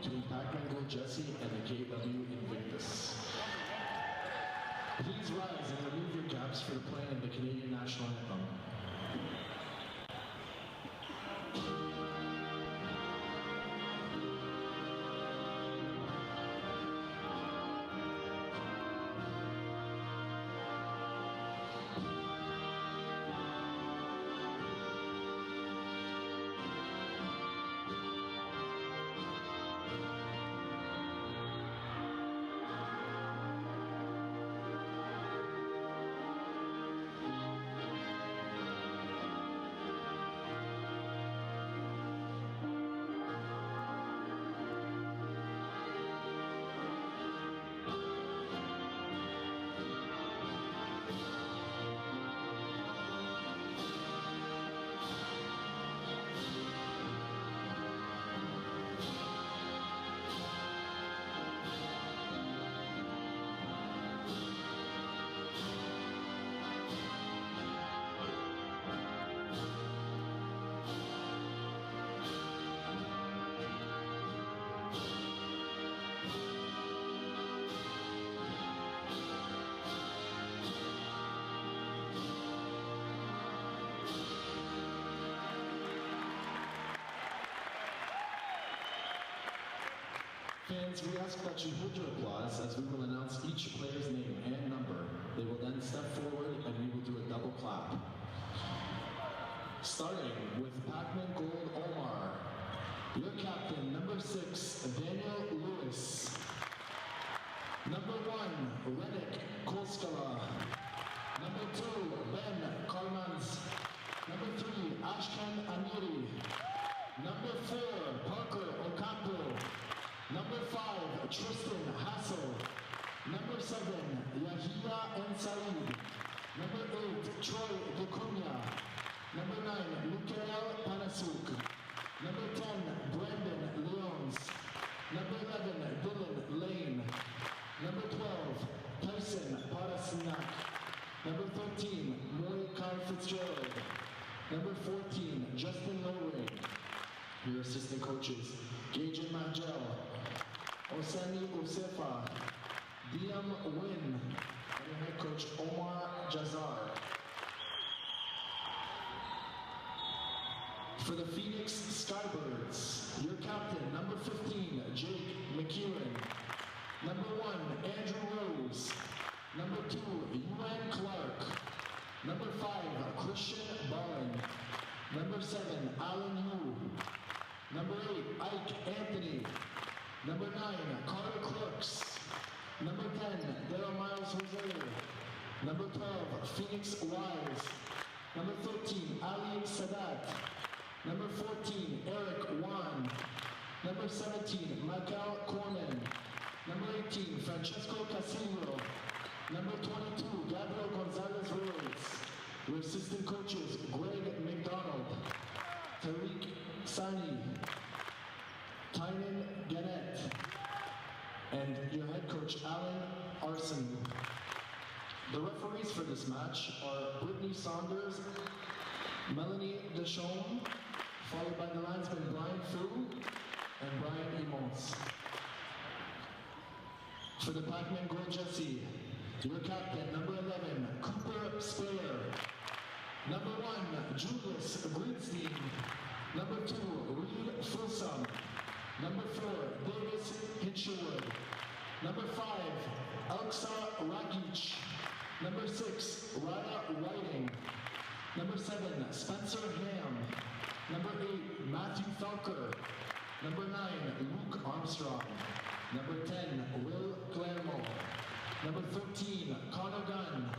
between Pac-Man Gold Jesse and the KW Invictus. Please rise and remove your caps for the playing of the Canadian National Anthem. Fans, we ask that you hold your applause as we will announce each player's name and number. They will then step forward and we will do a double clap. Starting with Pac-Man Gold Omar. Your captain, number 6, Daniel Lewis. Number 1, Reddick Kolskala. Number 2, Ben Karmans. Number 3, Ashkan Amiri. Number 4, Parker Ocampo. Number 5, Tristan Hassel. Number 7, Yahia and Saeed. Number 8, Troy Ducunha. Number 9, Mikael Panasuk. Number 10, Brandon Leons. Number 11, Dylan Lane. Number 12, Tyson Parasinak. Number 13, Moy Kyle Fitzgerald. Number 14, Justin Lowray. Your assistant coaches, Gage Mangel, Osani Osefa, Diam Win, and your head coach, Omar Jazar. For the Phoenix Skybirds, your captain, number 15, Jake McKeown. Number 1, Andrew Rose. Number 2, Yuan Clark. Number 5, Christian Ballin. Number 7, Alan Yu. Number 8, Ike Anthony. Number 9, Carter Crooks. Number 10, Daryl Miles Jose. Number 12, Phoenix Wise. Number 13, Ali Sadat. Number 14, Eric Wan. Number 17, Michael Corman. Number 18, Francesco Casillo. Number 22, Gabriel Gonzalez Rhodes. Your assistant coaches, Greg McDonald, Tariq Sani, Tynan Gannett, and your head coach, Alan Arson. The referees for this match are Brittany Saunders, Melanie Deschamps, followed by the linesmen Brian Fu and Brian Emons. For the Pac-Man Gold Jesse, your captain, number 11, Cooper Speyer. Number 1, Julius Greenstein. Number 2, Reed Fulsom. Number 4, Davis Hinsherwood. Number 5, Elxa Ragic. Number 6, Rada Whiting. Number 7, Spencer Ham. Number 8, Matthew Felker. Number 9, Luke Armstrong. Number 10, Will Clermont. Number 13, Connor Gunn.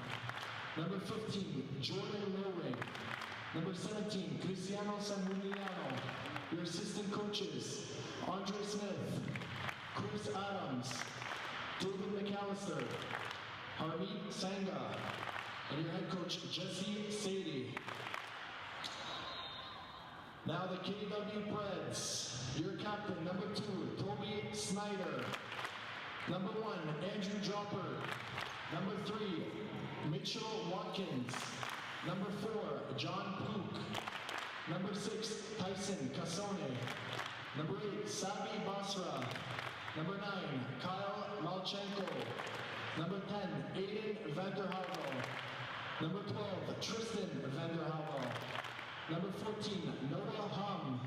Number 15, Jordan Lowray. Number 17, Cristiano Sanminiano. Your assistant coaches, Andre Smith, Chris Adams, David McAllister, Harmeet Sangha, and your head coach, Jesse Sadie. Now the KW Preds. Your captain, number 2, Toby Snyder. Number 1, Andrew Dropper. Number 3, Mitchell Watkins. Number 4, John Pook. Number 6, Tyson Cassone. Number 8, Sabi Basra. Number 9, Kyle Malchenko. Number 10, Aiden Vanderhavel. Number 12, Tristan Vanderhavel. Number 14, Noah Hum.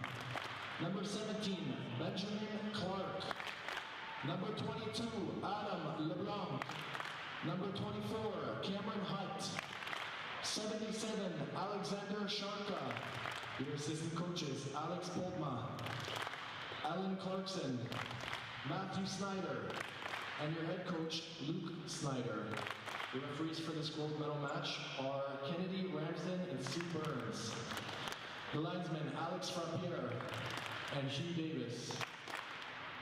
Number 17, Benjamin Clark. Number 22, Adam LeBlanc. Number 24, Cameron Hutt. 77, Alexander Sharka. Your assistant coaches, Alex Boltma, Alan Clarkson, Matthew Snyder, and your head coach, Luke Snyder. The referees for this gold medal match are Kennedy Ramsden and Sue Burns. The linesmen, Alex Frappier and Hugh Davis.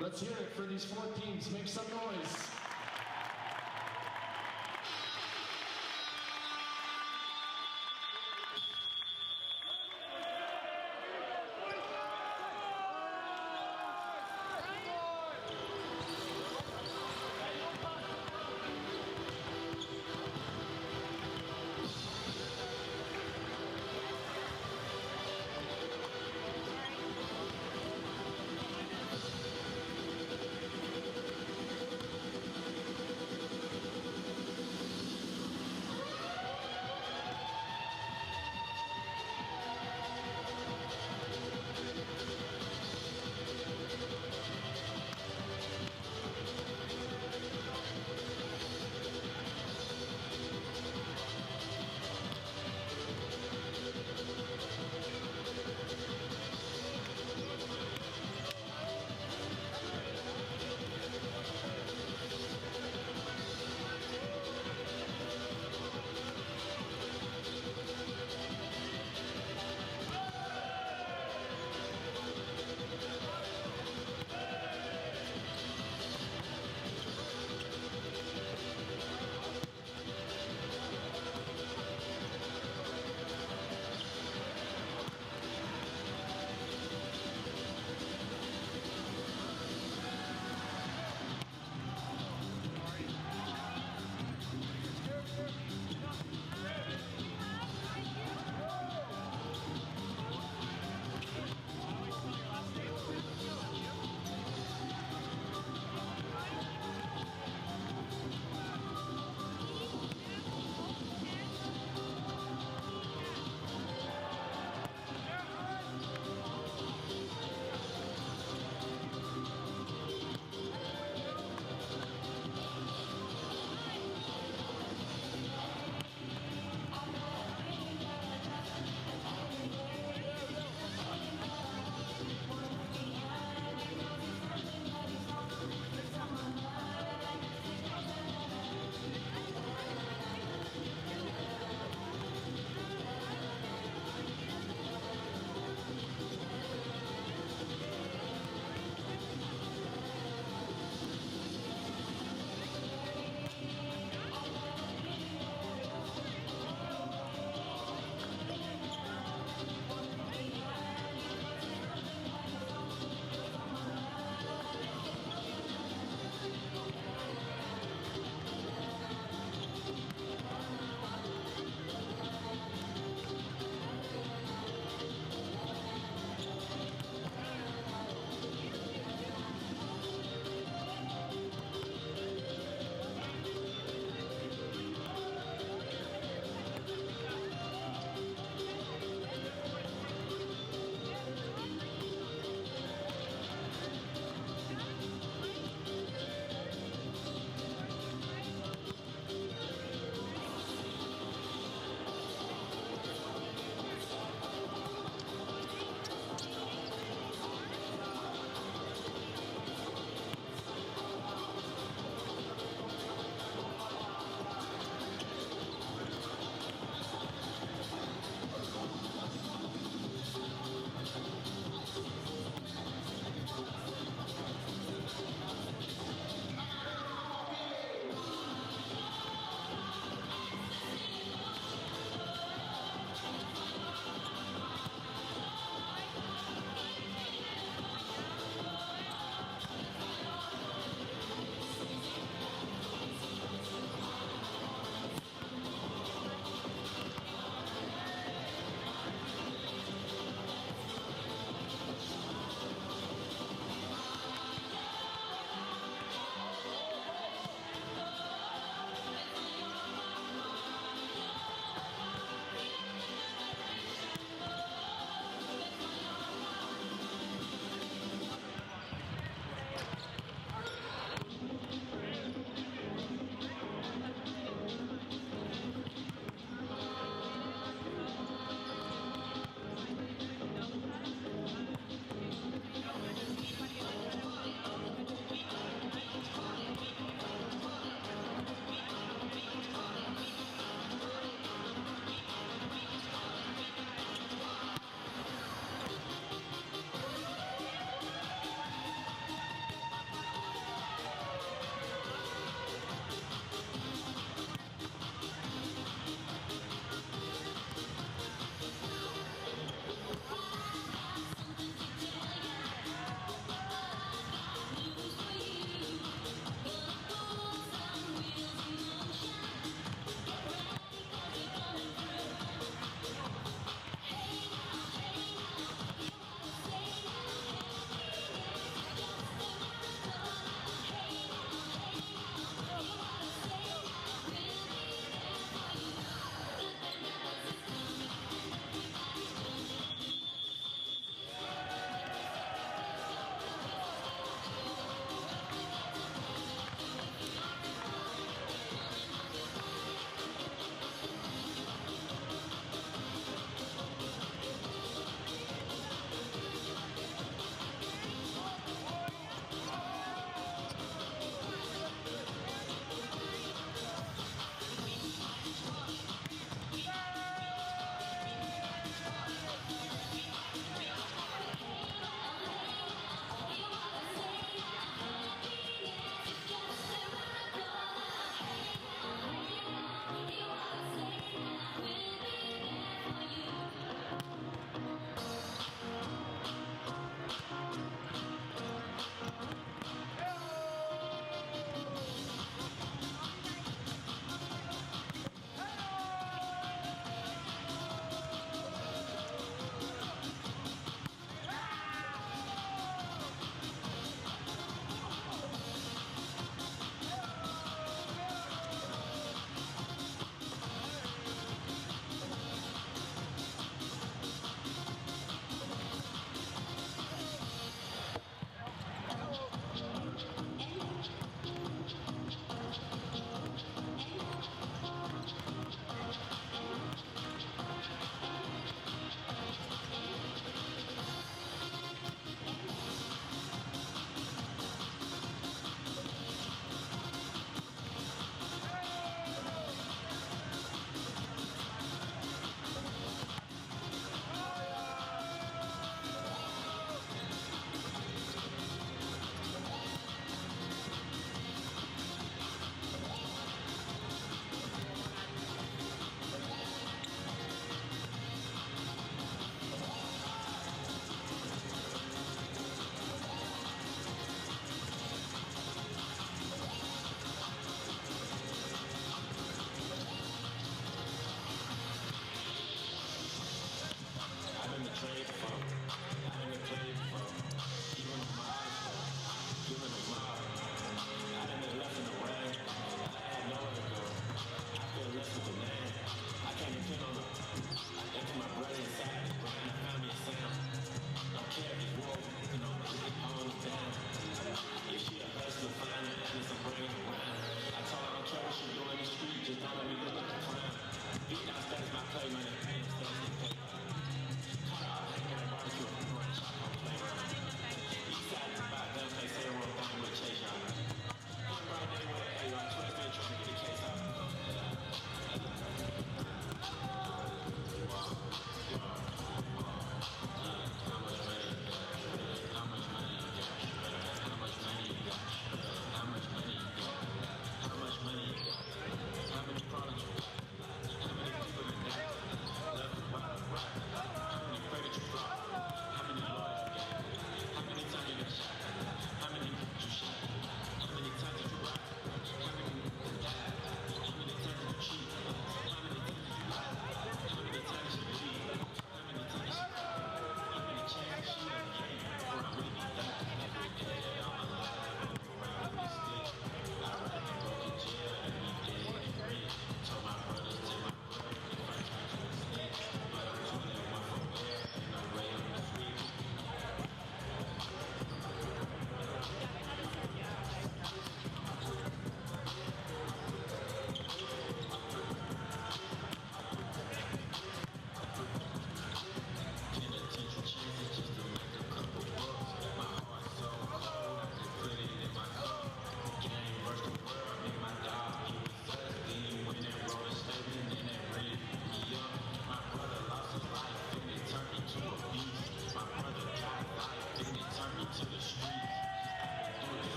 Let's hear it for these 4 teams. Make some noise.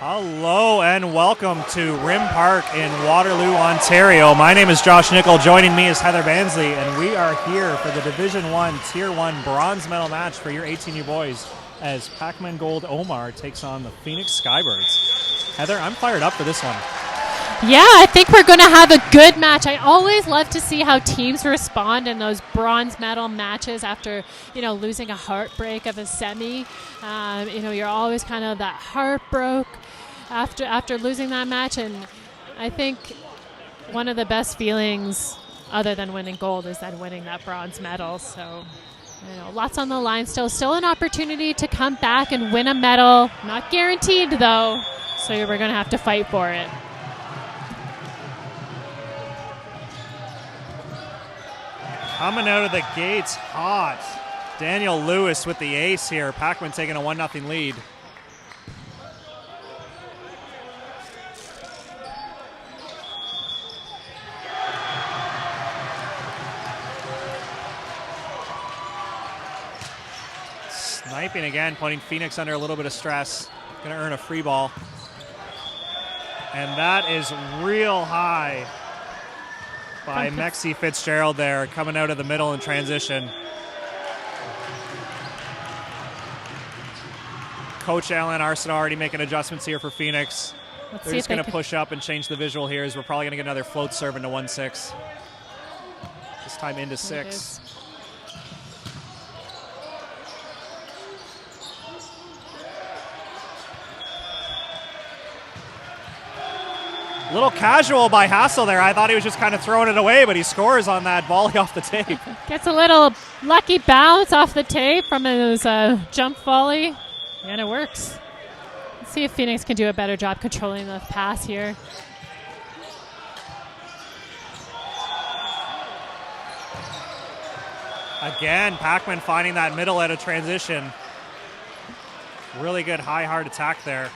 Hello and welcome to Rim Park in Waterloo, Ontario. My name is Josh Nickel. Joining me is Heather Bansley, and we are here for the Division I Tier 1 bronze medal match for your 18U boys as Pac-Man Gold Omar takes on the Phoenix Skybirds. Heather, I'm fired up for this one. Yeah, I think we're going to have a good match. I always love to see how teams respond in those bronze medal matches after, losing a heartbreak of a semi. You're always kind of that heartbroken after losing that match, and I think one of the best feelings other than winning gold is then winning that bronze medal. So lots on the line still an opportunity to come back and win a medal. Not guaranteed though, so we're going to have to fight for it. Coming out of the gates hot, Daniel Lewis with the ace here. Pac-Man taking a 1-0 lead. Sniping again, putting Phoenix under a little bit of stress. Going to earn a free ball. And that is real high by Mexi Fitzgerald there, coming out of the middle in transition. Coach Alan Arsenault already making adjustments here for Phoenix. They're just going to push up and change the visual here as we're probably going to get another float serve into 1-6. This time into 6. A little casual by Hassel there. I thought he was just kind of throwing it away, but he scores on that volley off the tape. Gets a little lucky bounce off the tape from his jump volley, and it works. Let's see if Phoenix can do a better job controlling the pass here. Again, Pac-Man finding that middle out of transition. Really good high, hard attack there.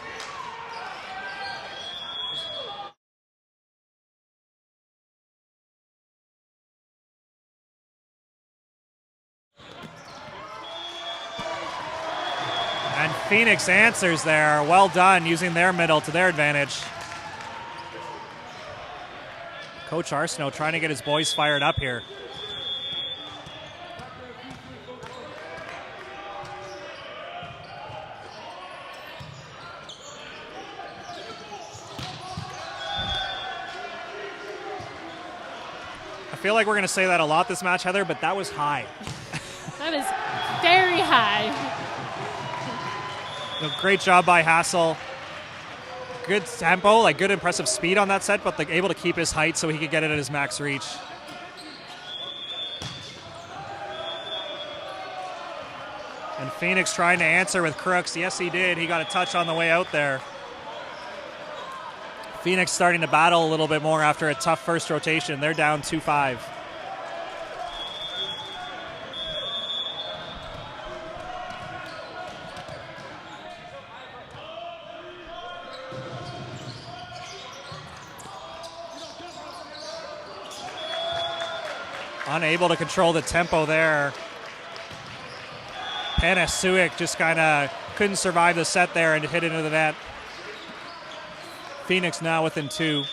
And Phoenix answers there. Well done, using their middle to their advantage. Coach Arsenault trying to get his boys fired up here. I feel like we're going to say that a lot this match, Heather, but that was high. That is very high. Great job by Hassel. Good tempo, good impressive speed on that set, but able to keep his height so he could get it at his max reach. And Phoenix trying to answer with Crooks. Yes, he did. He got a touch on the way out there. Phoenix starting to battle a little bit more after a tough first rotation. They're down 2-5. Unable to control the tempo there. Panasuik just kind of couldn't survive the set there and hit into the net. Phoenix now within 2.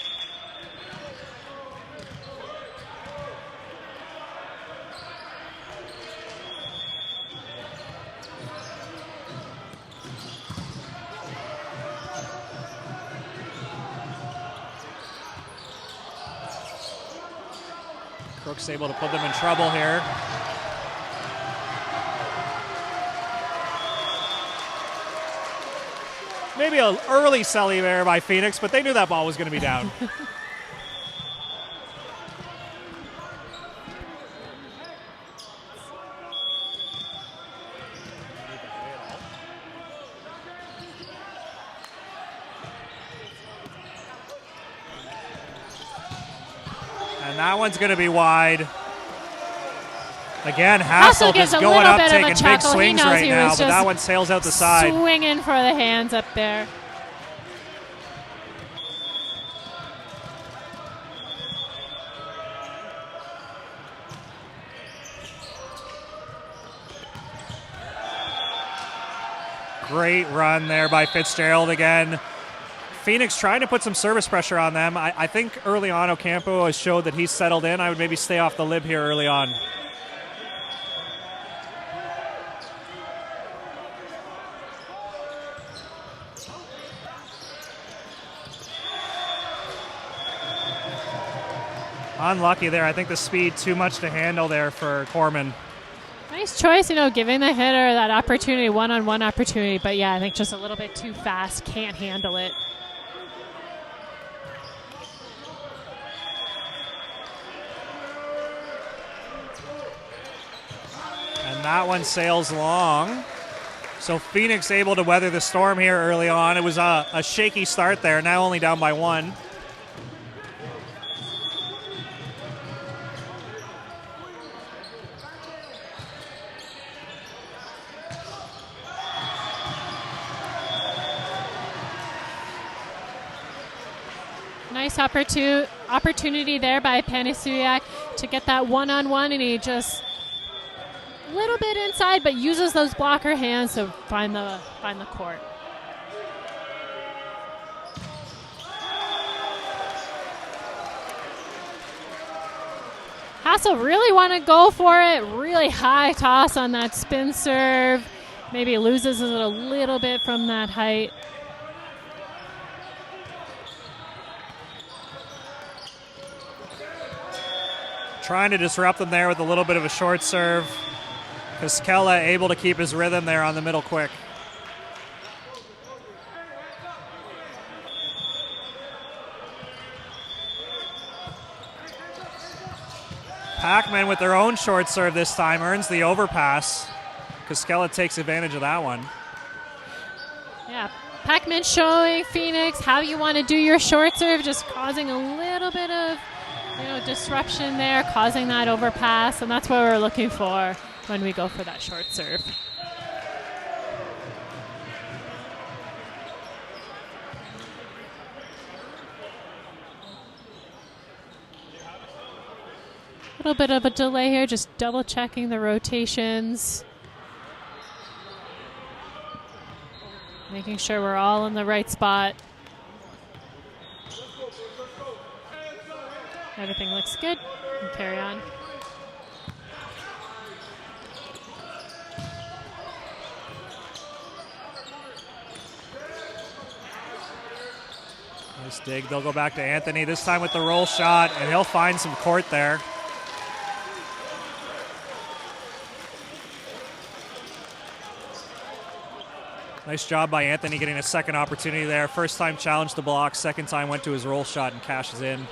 Crooks able to put them in trouble here. Maybe an early celly there by Phoenix, but they knew that ball was going to be down. And that one's going to be wide. Again, Hassel just going up, taking big swings right now, but that one sails out the side. Swinging for the hands up there. Great run there by Fitzgerald again. Phoenix trying to put some service pressure on them. I think early on Ocampo has showed that he's settled in. I would maybe stay off the lib here early on. Unlucky there. I think the speed too much to handle there for Corman. Nice choice, giving the hitter that opportunity, one-on-one opportunity. But, yeah, I think just a little bit too fast. Can't handle it. And that one sails long. So Phoenix able to weather the storm here early on. It was a shaky start there. Now only down by 1. Nice opportunity there by Panasiuk to get that one-on-one, and he just a little bit inside, but uses those blocker hands to find the court. Hassel really want to go for it. Really high toss on that spin serve. Maybe loses it a little bit from that height. Trying to disrupt them there with a little bit of a short serve. Kaskela able to keep his rhythm there on the middle quick. Pac-Man with their own short serve this time earns the overpass. Kaskela takes advantage of that one. Yeah, Pac-Man showing Phoenix how you want to do your short serve, just causing a little bit of disruption there, causing that overpass, and that's what we're looking for when we go for that short serve. A little bit of a delay here, just double checking the rotations. Making sure we're all in the right spot. Everything looks good. And carry on. Nice dig. They'll go back to Anthony, this time with the roll shot, and he'll find some court there. Nice job by Anthony getting a second opportunity there. First time challenged the block, second time went to his roll shot and cashes in.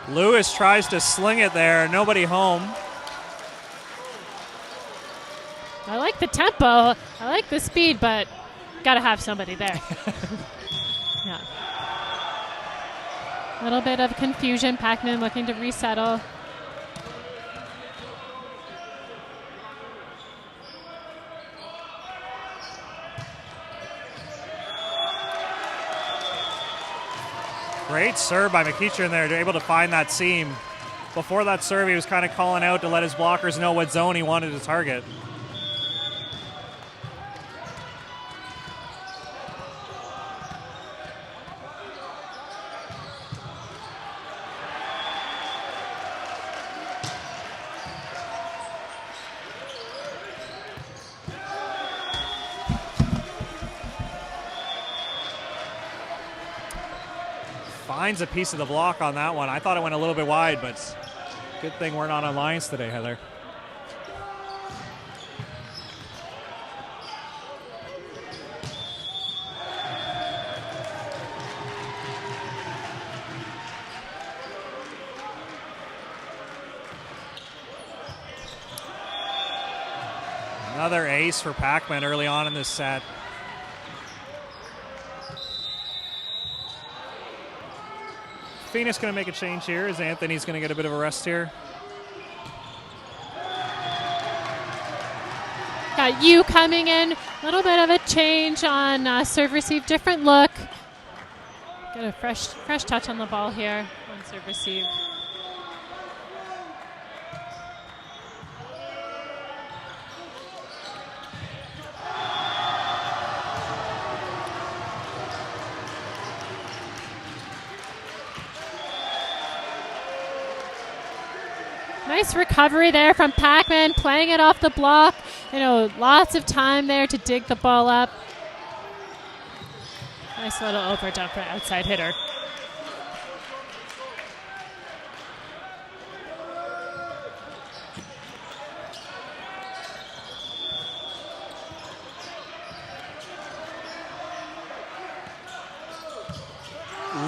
Lewis tries to sling it there, nobody home. I like the tempo, I like the speed, but gotta have somebody there. Yeah. A little bit of confusion, Pac-Man looking to resettle. Great serve by McEachern there, able to find that seam. Before that serve, he was kind of calling out to let his blockers know what zone he wanted to target. Finds a piece of the block on that one. I thought it went a little bit wide, but good thing we're not on lines today, Heather. Another ace for Pac-Man early on in this set. Phoenix going to make a change here as Anthony's going to get a bit of a rest here. Got you coming in, a little bit of a change on serve receive, different look. Get a fresh touch on the ball here on serve receive. Nice recovery there from Pac-Man, playing it off the block. You know, lots of time there to dig the ball up. Nice little overdump for outside hitter.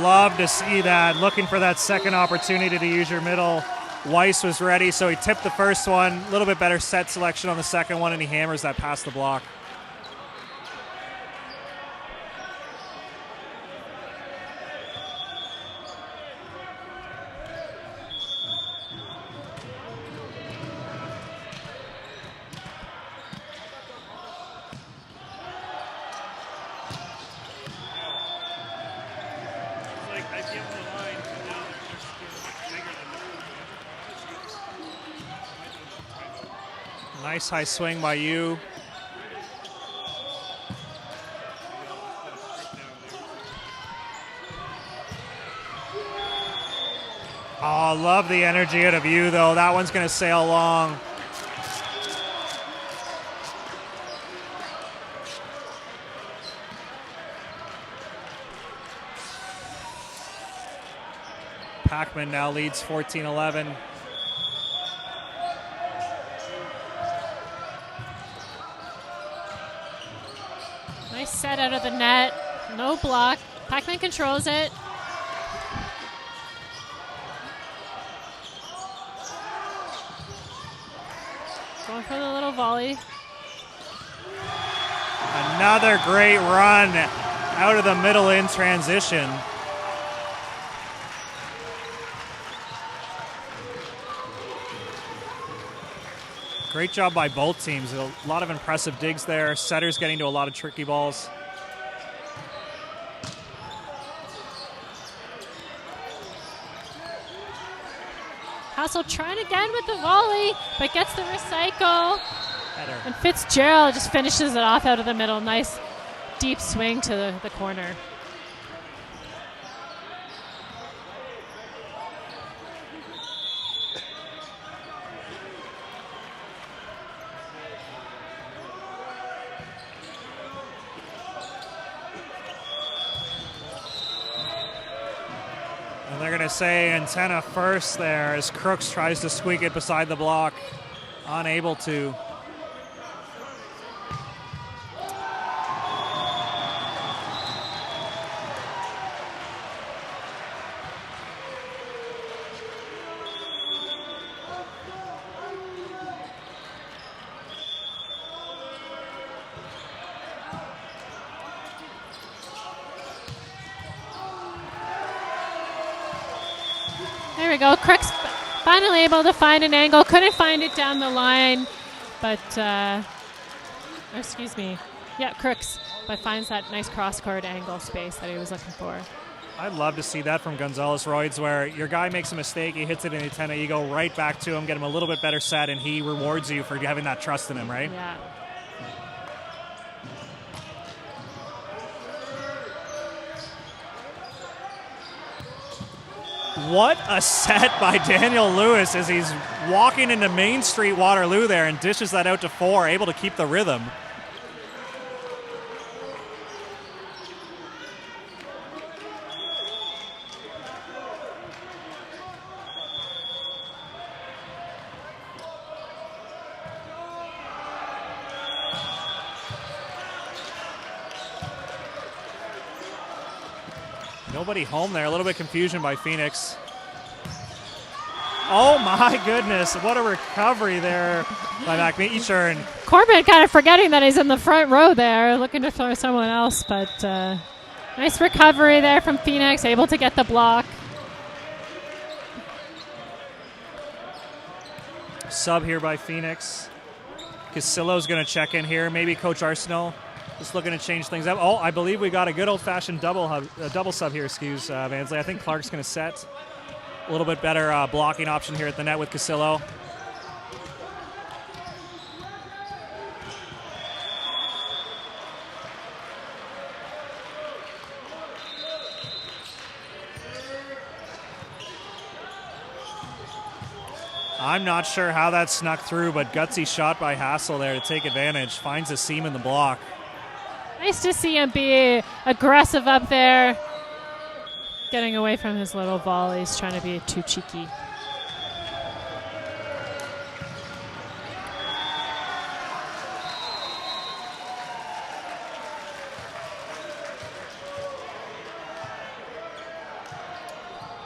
Love to see that. Looking for that second opportunity to use your middle. Weiss was ready, so he tipped the first one. A little bit better set selection on the second one, and he hammers that past the block. Nice high swing by you. Oh, love the energy out of you, though. That one's going to sail long. Pac-Man now leads 14-11. Nice set out of the net. No block. Pac-Man controls it. Going for the little volley. Another great run out of the middle in transition. Great job by both teams. A lot of impressive digs there. Setters getting to a lot of tricky balls. Hassel trying again with the volley, but gets the recycle. Header. And Fitzgerald just finishes it off out of the middle. Nice deep swing to the corner. And they're going to say antenna first there as Crooks tries to squeak it beside the block. Unable to. There we go. Crooks finally able to find an angle. Couldn't find it down the line, but excuse me. Yeah, Crooks, but finds that nice cross-court angle space that he was looking for. I'd love to see that from Gonzalez Royds, where your guy makes a mistake, he hits it in the antenna, you go right back to him, get him a little bit better set, and he rewards you for having that trust in him, right? Yeah. What a set by Daniel Lewis as he's walking into Main Street Waterloo there and dishes that out to 4, able to keep the rhythm. Nobody home there. A little bit confusion by Phoenix. Oh my goodness. What a recovery there by McMeecher. And Corbin kind of forgetting that he's in the front row there, looking to throw someone else, but nice recovery there from Phoenix, able to get the block. Sub here by Phoenix. Casillo's going to check in here. Maybe Coach Arsenault Just looking to change things up. Oh, I believe we got a good old-fashioned double sub here, Vansley. I think Clark's going to set. A little bit better blocking option here at the net with Casillo. I'm not sure how that snuck through, but gutsy shot by Hassel there to take advantage. Finds a seam in the block. Nice to see him be aggressive up there. Getting away from his little volleys, trying to be too cheeky.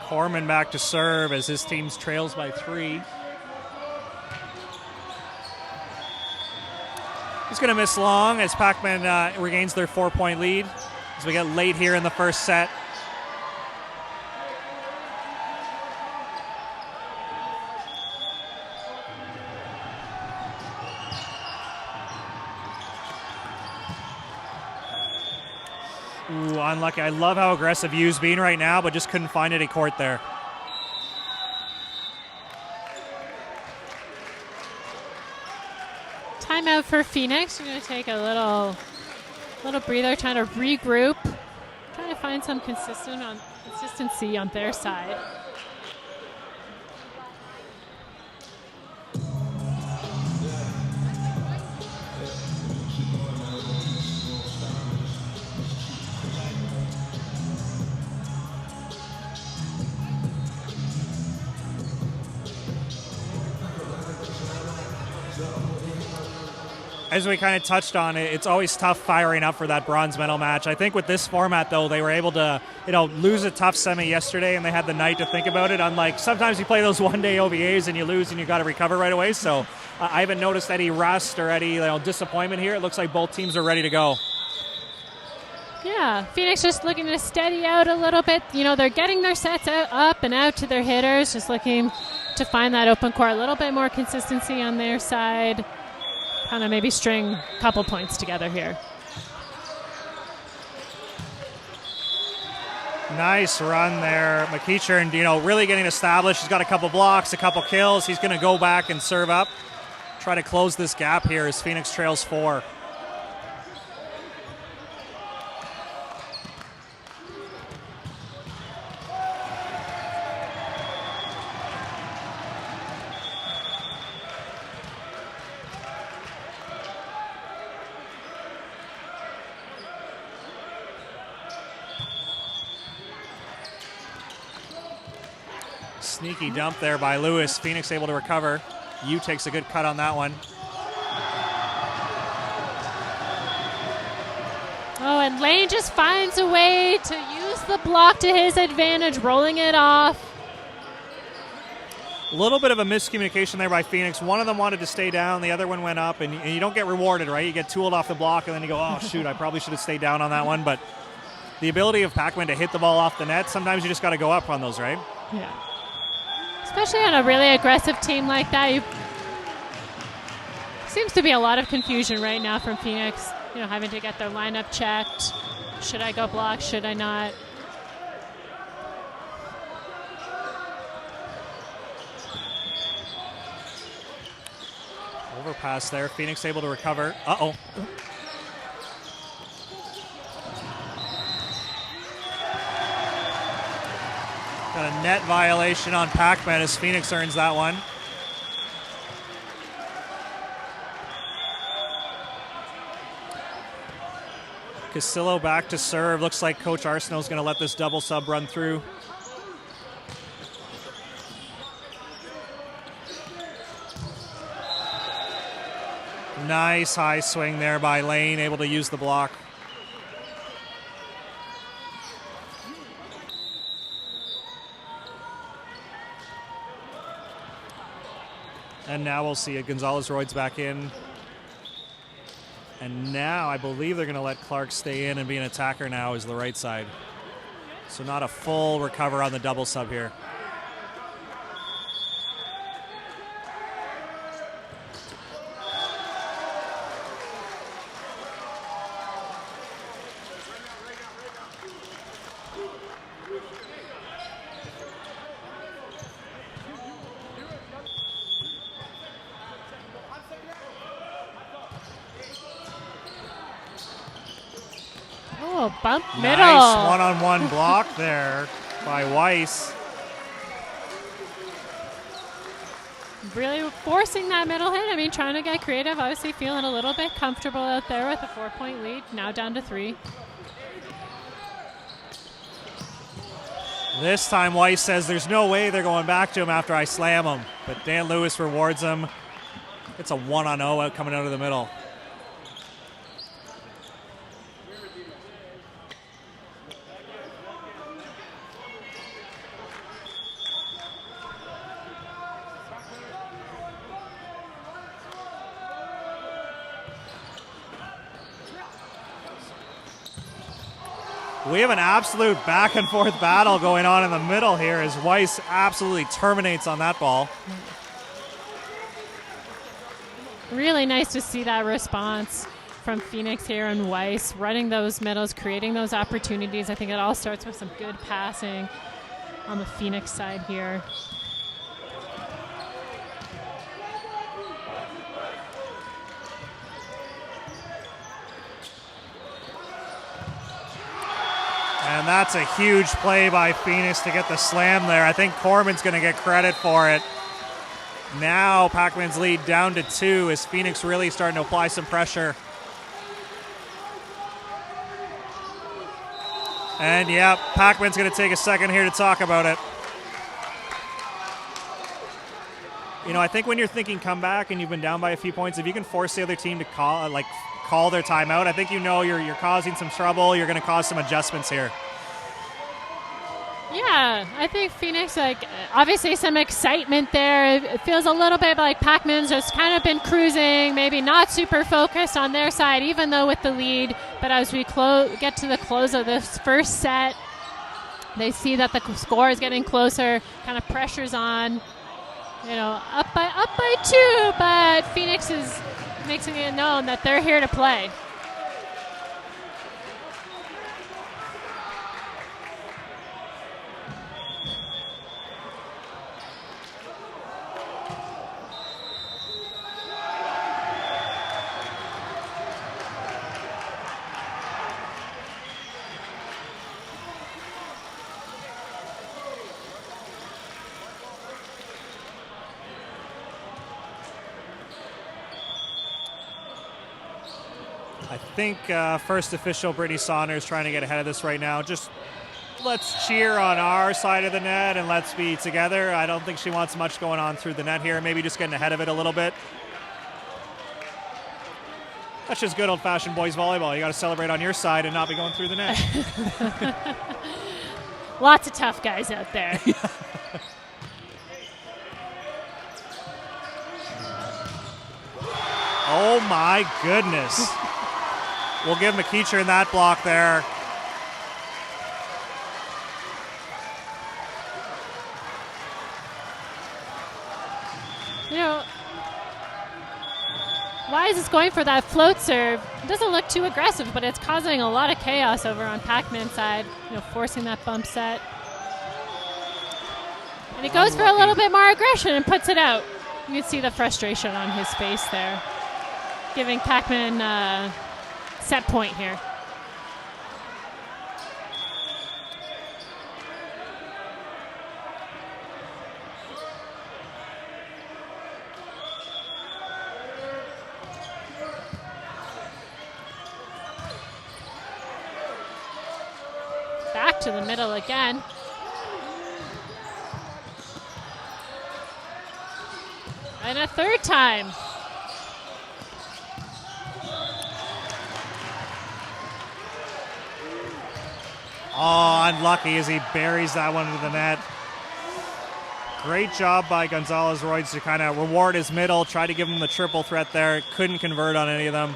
Corman back to serve as his team trails by 3. He's going to miss long as Pac-Man regains their 4-point lead as we get late here in the first set. Ooh, unlucky. I love how aggressive Yu's being right now, but just couldn't find any court there. Timeout for Phoenix. We're going to take a little breather, trying to regroup, trying to find some consistency on their side. As we kind of touched on, it's always tough firing up for that bronze medal match. I think with this format, though, they were able to, lose a tough semi yesterday, and they had the night to think about it. Unlike sometimes you play those one-day OVAs and you lose and you got to recover right away. So I haven't noticed any rust or any disappointment here. It looks like both teams are ready to go. Yeah, Phoenix just looking to steady out a little bit. They're getting their sets up and out to their hitters, just looking to find that open court, a little bit more consistency on their side. Kind of maybe string a couple points together here. Nice run there. McEachern, really getting established. He's got a couple blocks, a couple kills. He's going to go back and serve up. Try to close this gap here as Phoenix trails 4. Sneaky dump there by Lewis. Phoenix able to recover. Yu takes a good cut on that one. Oh, and Lane just finds a way to use the block to his advantage, rolling it off. A little bit of a miscommunication there by Phoenix. One of them wanted to stay down, the other one went up, and you don't get rewarded, right? You get tooled off the block, and then you go, oh, shoot, I probably should have stayed down on that one. But the ability of Pac-Man to hit the ball off the net, sometimes you just got to go up on those, right? Yeah. Especially on a really aggressive team like that. Seems to be a lot of confusion right now from Phoenix, having to get their lineup checked. Should I go block? Should I not? Overpass there. Phoenix able to recover. Uh-oh. Got a net violation on Pac-Man as Phoenix earns that one. Casillo back to serve. Looks like Coach Arsenault is going to let this double sub run through. Nice high swing there by Lane, able to use the block. And now we'll see it. Gonzalez-Royds back in. And now I believe they're going to let Clark stay in and be an attacker now is the right side. So not a full recover on the double sub here. Jump, middle. Nice one-on-one block there by Weiss. Really forcing that middle hit. I mean, trying to get creative. Obviously feeling a little bit comfortable out there with a 4-point lead. Now down to 3. This time Weiss says there's no way they're going back to him after I slam him. But Dan Lewis rewards him. It's a 1-on-0 out coming out of the middle. We have an absolute back and forth battle going on in the middle here as Weiss absolutely terminates on that ball. Really nice to see that response from Phoenix here and Weiss, running those middles, creating those opportunities. I think it all starts with some good passing on the Phoenix side here. And that's a huge play by Phoenix to get the slam there. I think Corman's going to get credit for it. Now Pac-Man's lead down to 2 as Phoenix really starting to apply some pressure. And yeah, Pac-Man's going to take a second here to talk about it. You know, I think when you're thinking comeback and you've been down by a few points, if you can force the other team to call their timeout, I think you know you're causing some trouble. You're going to cause some adjustments here. Yeah, I think Phoenix, obviously some excitement there. It feels a little bit like Pac-Man's just kind of been cruising, maybe not super focused on their side, even though with the lead. But as we get to the close of this first set, they see that the score is getting closer, kind of pressure's on, up by 2, but Phoenix is making it known that they're here to play. I think first official Brittany Saunders trying to get ahead of this right now. Just let's cheer on our side of the net and let's be together. I don't think she wants much going on through the net here. Maybe just getting ahead of it a little bit. That's just good old-fashioned boys volleyball. You got to celebrate on your side and not be going through the net. Lots of tough guys out there. Oh my goodness. We'll give McEacher that block there. Wise is going for that float serve. It doesn't look too aggressive, but it's causing a lot of chaos over on Pac-Man's side, forcing that bump set. And he goes for a little bit more aggression and puts it out. You can see the frustration on his face there, giving Pac-Man set point here. Back to the middle again. And a third time. Oh, unlucky as he buries that one into the net. Great job by Gonzalez-Royds to kind of reward his middle, try to give him the triple threat there. Couldn't convert on any of them.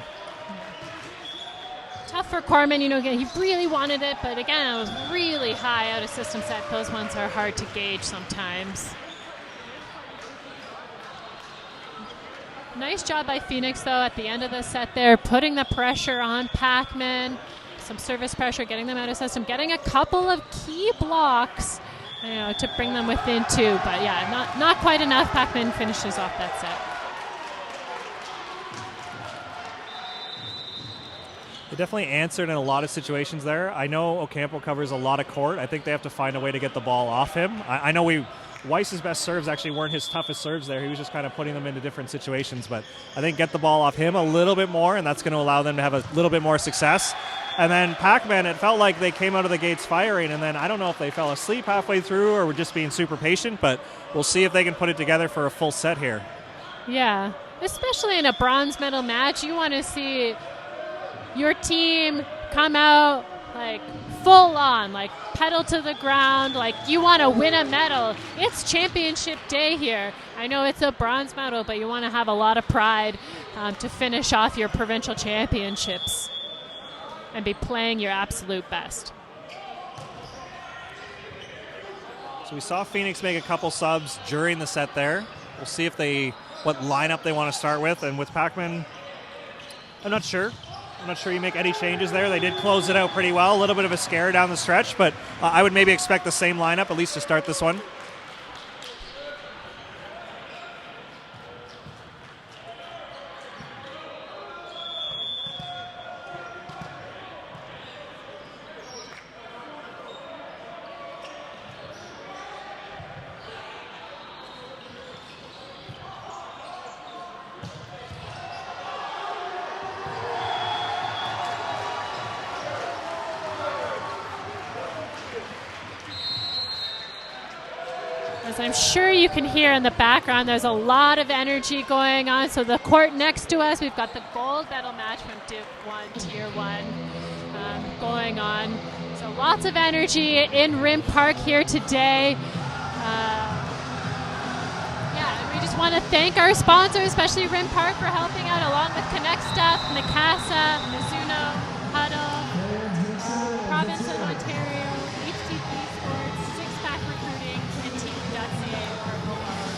Tough for Corman, he really wanted it, but again, it was really high out of system set. Those ones are hard to gauge sometimes. Nice job by Phoenix, though, at the end of the set there, putting the pressure on Pac-Man. Some service pressure, getting them out of system, getting a couple of key blocks, to bring them within 2. But yeah, not quite enough. Pac-Man finishes off that set. They definitely answered in a lot of situations there. I know Ocampo covers a lot of court. I think they have to find a way to get the ball off him. I know Weiss's best serves actually weren't his toughest serves there. He was just kind of putting them into different situations. But I think get the ball off him a little bit more, and that's going to allow them to have a little bit more success. And then Pac-Man, it felt like they came out of the gates firing, and then I don't know if they fell asleep halfway through or were just being super patient, but we'll see if they can put it together for a full set here. Yeah, especially in a bronze medal match, you want to see your team come out like full on, like pedal to the ground, like you want to win a medal. It's championship day here. I know it's a bronze medal, but you want to have a lot of pride to finish off your provincial championships and be playing your absolute best. So we saw Phoenix make a couple subs during the set there. We'll see if what lineup they want to start with. And with Pac-Man, I'm not sure you make any changes there. They did close it out pretty well. A little bit of a scare down the stretch, but I would maybe expect the same lineup, at least to start this one. As I'm sure you can hear in the background, there's a lot of energy going on. So the court next to us, we've got the gold medal match from Div 1, Tier 1 going on. So lots of energy in Rim Park here today. And we just want to thank our sponsors, especially Rim Park, for helping out, along with Connect Stuff, Mikasa, Mizuno, Huddle, Province of Ontario, HTP Sports, Six Pack Recruiting, and Team.ca for Volleyball.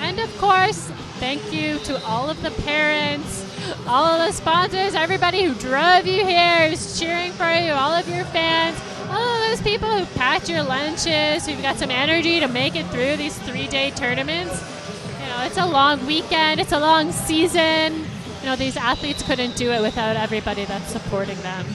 And of course, thank you to all of the parents, all of the sponsors, everybody who drove you here, who's cheering for you, all of your fans, all of those people who packed your lunches, who've got some energy to make it through these 3-day tournaments. You know, it's a long weekend, it's a long season. You know, these athletes couldn't do it without everybody that's supporting them.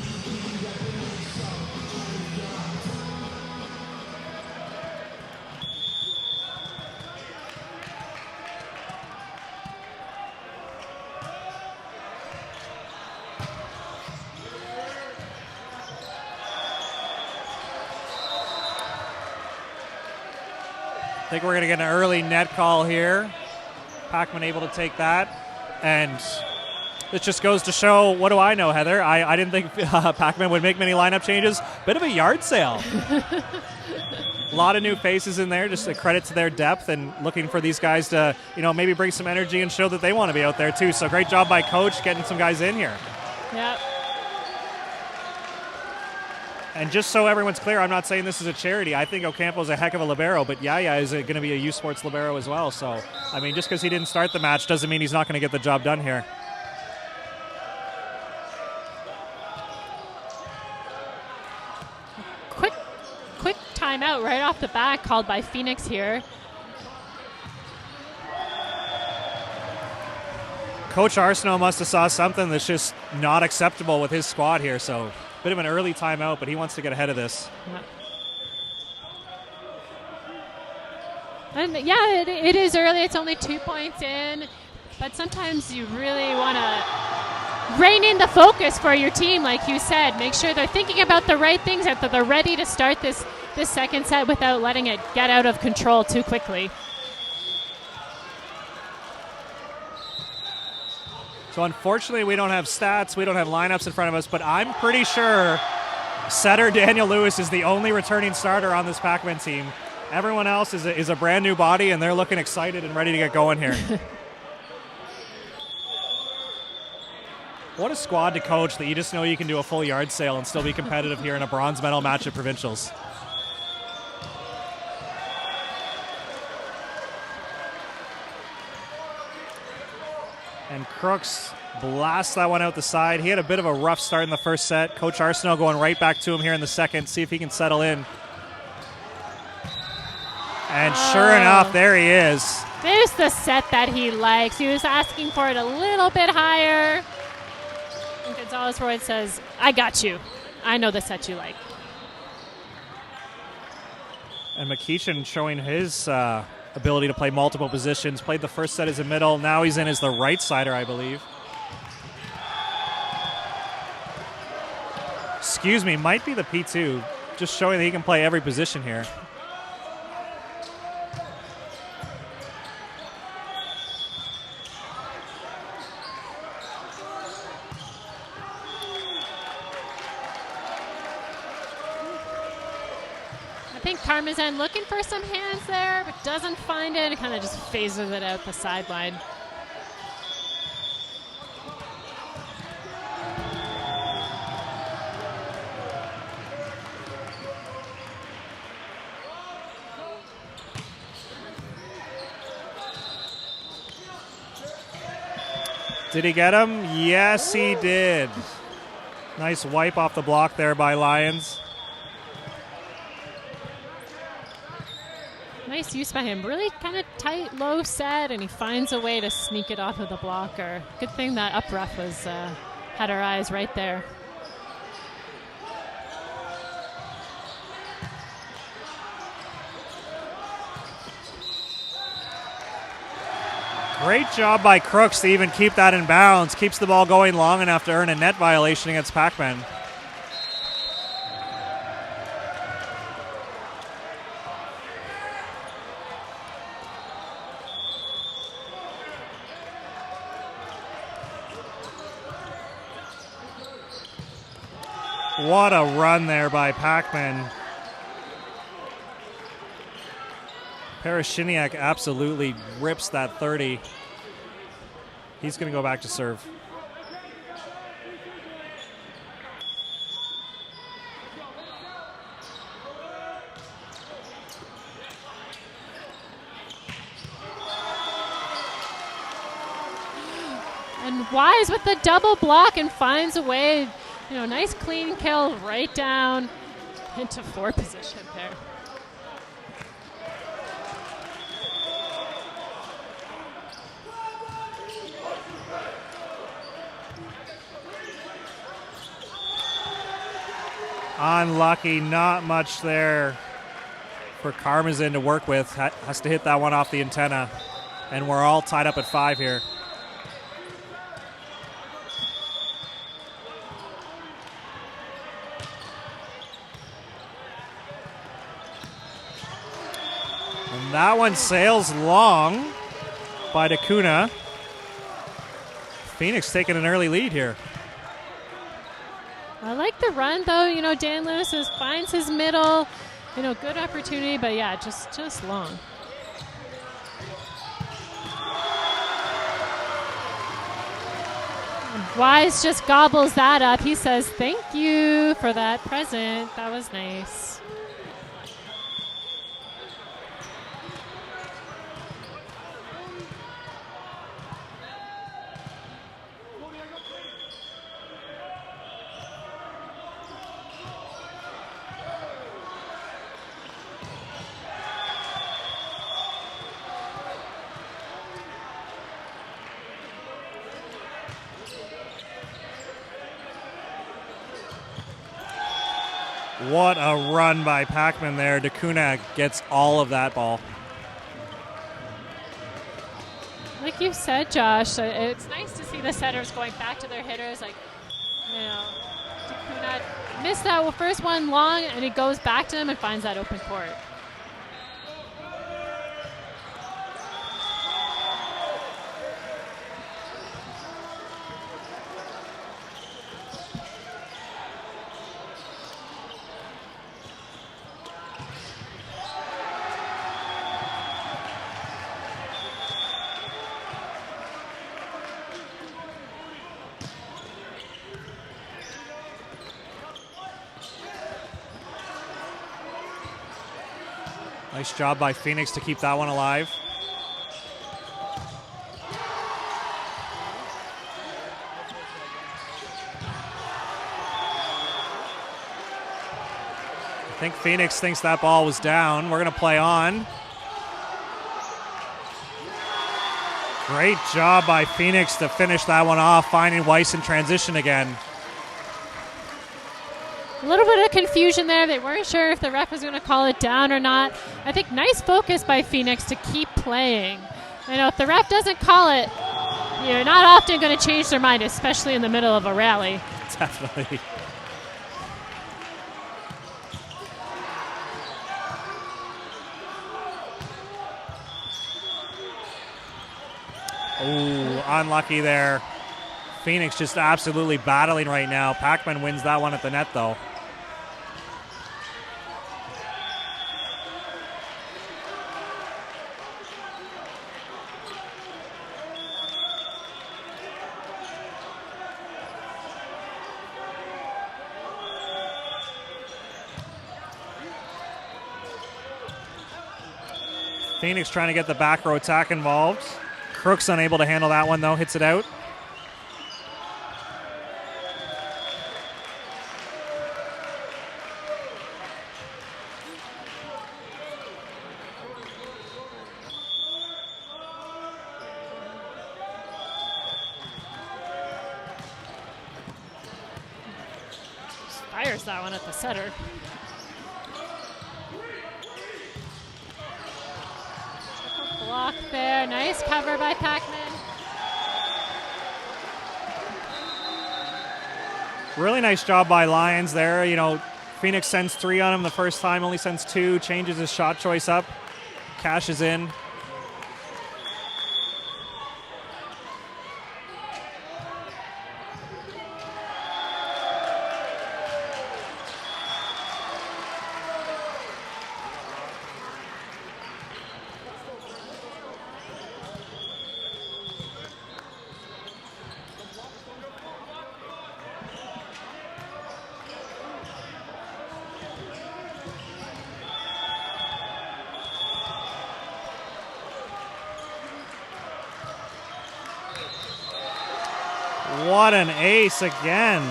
I think we're going to get an early net call here. Pac-Man able to take that. And this just goes to show, what do I know, Heather? I didn't think Pac-Man would make many lineup changes. Bit of a yard sale. A lot of new faces in there, just a credit to their depth and looking for these guys to, maybe bring some energy and show that they want to be out there too. So great job by Coach getting some guys in here. Yep. And just so everyone's clear, I'm not saying this is a charity. I think Ocampo's a heck of a libero, but Yaya is going to be a U Sports libero as well. So, just because he didn't start the match doesn't mean he's not going to get the job done here. Quick timeout right off the bat called by Phoenix here. Coach Arsenault must have saw something that's just not acceptable with his squad here, so bit of an early timeout, but he wants to get ahead of this. And yeah, it is early. It's only 2 points in, but sometimes you really want to rein in the focus for your team, like you said. Make sure they're thinking about the right things, that they're ready to start this second set without letting it get out of control too quickly. So unfortunately, we don't have stats, we don't have lineups in front of us, but I'm pretty sure setter Daniel Lewis is the only returning starter on this Pac-Man team. Everyone else is a brand new body, and they're looking excited and ready to get going here. What a squad to coach that you just know you can do a full yard sale and still be competitive here in a bronze medal match at Provincials. And Crooks blasts that one out the side. He had a bit of a rough start in the first set. Coach Arsenault going right back to him here in the second, see if he can settle in. And sure enough, there he is. There's the set that he likes. He was asking for it a little bit higher. And Gonzalez-Roy says, I got you. I know the set you like. And McKeechan showing his ability to play multiple positions. Played the first set as a middle. Now he's in as the right sider, I believe. Excuse me, might be the P2. Just showing that he can play every position here. I think Parmesan looking for some hands there, but doesn't find it. It kind of just phases it out the sideline. Did he get him? Yes, he did. Nice wipe off the block there by Lyons. Nice use by him. Really kind of tight, low set, and he finds a way to sneak it off of the blocker. Good thing that up ref was had our eyes right there. Great job by Crooks to even keep that in bounds. Keeps the ball going long enough to earn a net violation against Pac-Man. What a run there by Pac-Man. Parashiniak absolutely rips that 30. He's going to go back to serve. And Wise with the double block and finds a way, nice clean kill right down into 4 position there. Unlucky, not much there for Karmazin to work with. Has to hit that one off the antenna. And we're all tied up at 5 here. And that one sails long by Dakuna. Phoenix taking an early lead here. I like the run, though. Dan Lewis finds his middle. Good opportunity, but yeah, just long. And Wise just gobbles that up. He says, thank you for that present. That was nice. What a run by Pac-Man there. Dakuna gets all of that ball. Like you said, Josh, it's nice to see the setters going back to their hitters. Dakuna missed that first one long, and he goes back to him and finds that open court. Nice job by Phoenix to keep that one alive. I think Phoenix thinks that ball was down. We're going to play on. Great job by Phoenix to finish that one off, finding Weiss in transition again. A little bit of confusion there. They weren't sure if the ref was going to call it down or not. I think nice focus by Phoenix to keep playing. You know, if the ref doesn't call it, you're not often going to change their mind, especially in the middle of a rally. Definitely. Ooh, unlucky there. Phoenix just absolutely battling right now. Pac-Man wins that one at the net, though. Phoenix trying to get the back row attack involved. Crook's unable to handle that one, though. Hits it out. Fires that one at the setter. Block there. Nice cover by Pac-Man. Really nice job by Lions there. You know, Phoenix sends 3 on him the first time, only sends 2, changes his shot choice up, cashes in. What an ace again.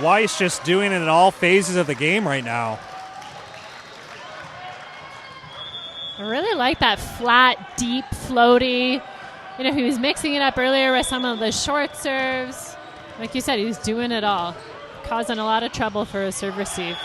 Weiss just doing it in all phases of the game right now. I really like that flat, deep, floaty. You know, he was mixing it up earlier with some of the short serves. Like you said, he's doing it all, causing a lot of trouble for a serve receive.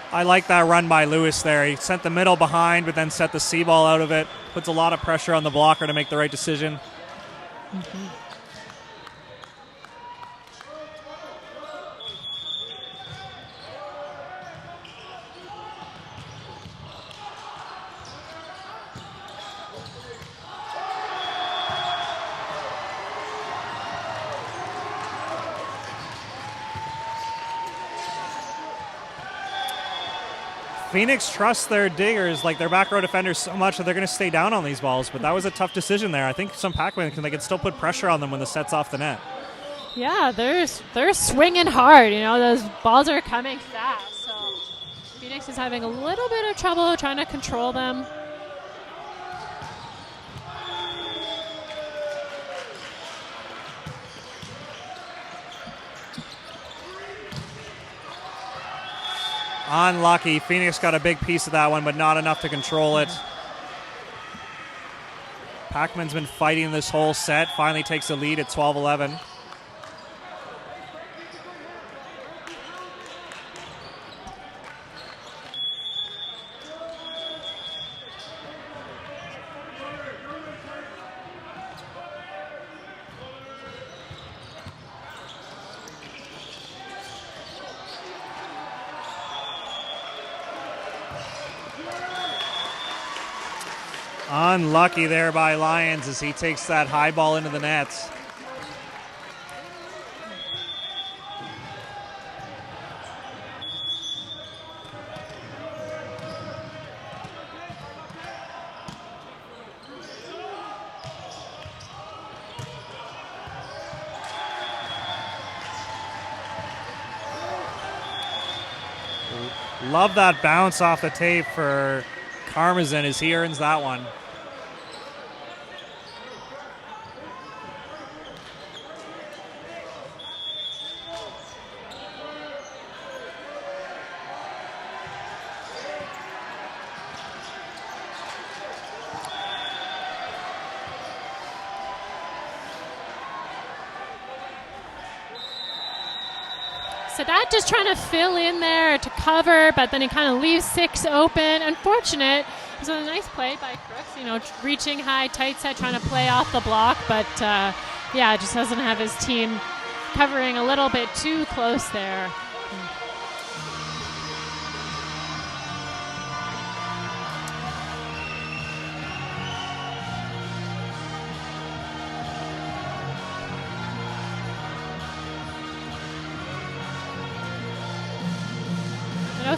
I like that run by Lewis there. He sent the middle behind, but then set the C ball out of it. Puts a lot of pressure on the blocker to make the right decision. Mm-hmm. Phoenix trusts their diggers, like their back row defenders, so much that they're going to stay down on these balls. But that was a tough decision there. I think some Pac-Man can still put pressure on them when the set's off the net. Yeah, they're swinging hard. You know, those balls are coming fast. So Phoenix is having a little bit of trouble trying to control them. Unlucky. Phoenix got a big piece of that one, but not enough to control it. Pac-Man's been fighting this whole set. Finally takes the lead at 12-11. Unlucky there by Lions as he takes that high ball into the nets. Love that bounce off the tape for Karmazin as he earns that one. Sadat just trying to fill in there to cover, but then he kind of leaves 6 open. Unfortunate. It was a nice play by Crooks, reaching high, tight set, trying to play off the block, but just doesn't have his team covering a little bit too close there.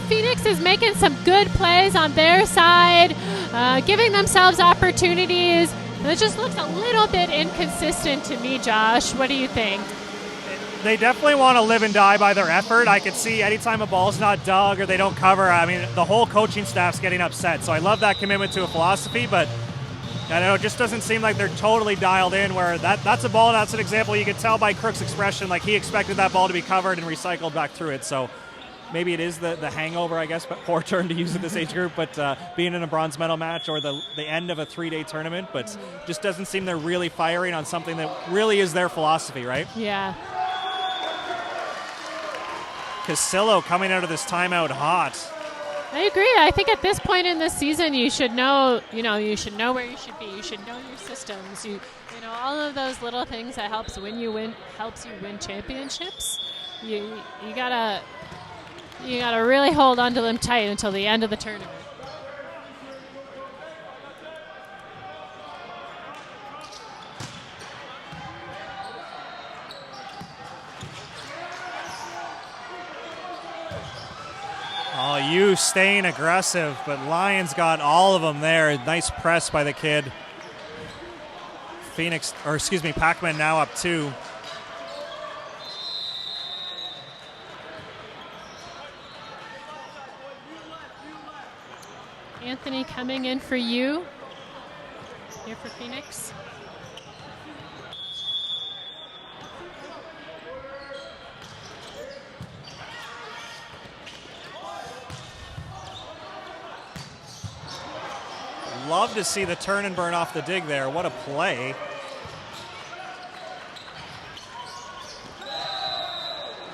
Phoenix is making some good plays on their side, giving themselves opportunities. It just looks a little bit inconsistent to me, Josh. What do you think? They definitely want to live and die by their effort. I could see anytime a ball's not dug or they don't cover, the whole coaching staff's getting upset. So I love that commitment to a philosophy, but I don't know, it just doesn't seem like they're totally dialed in where that's a ball, and that's an example you could tell by Crook's expression, like he expected that ball to be covered and recycled back through it. So maybe it is the hangover, I guess, but poor term to use in this age group, but being in a bronze medal match or the end of a 3-day tournament, but just doesn't seem they're really firing on something that really is their philosophy, right? Yeah. Casillo coming out of this timeout hot. I agree. I think at this point in this season, you should know, you should know where you should be. You should know your systems. All of those little things that helps you win championships. You gotta really hold on to them tight until the end of the tournament. Oh, you staying aggressive, but Lions got all of them there. Nice press by the kid. Pac-Man now up 2. Anthony coming in for you here for Phoenix. Love to see the turn and burn off the dig there. What a play.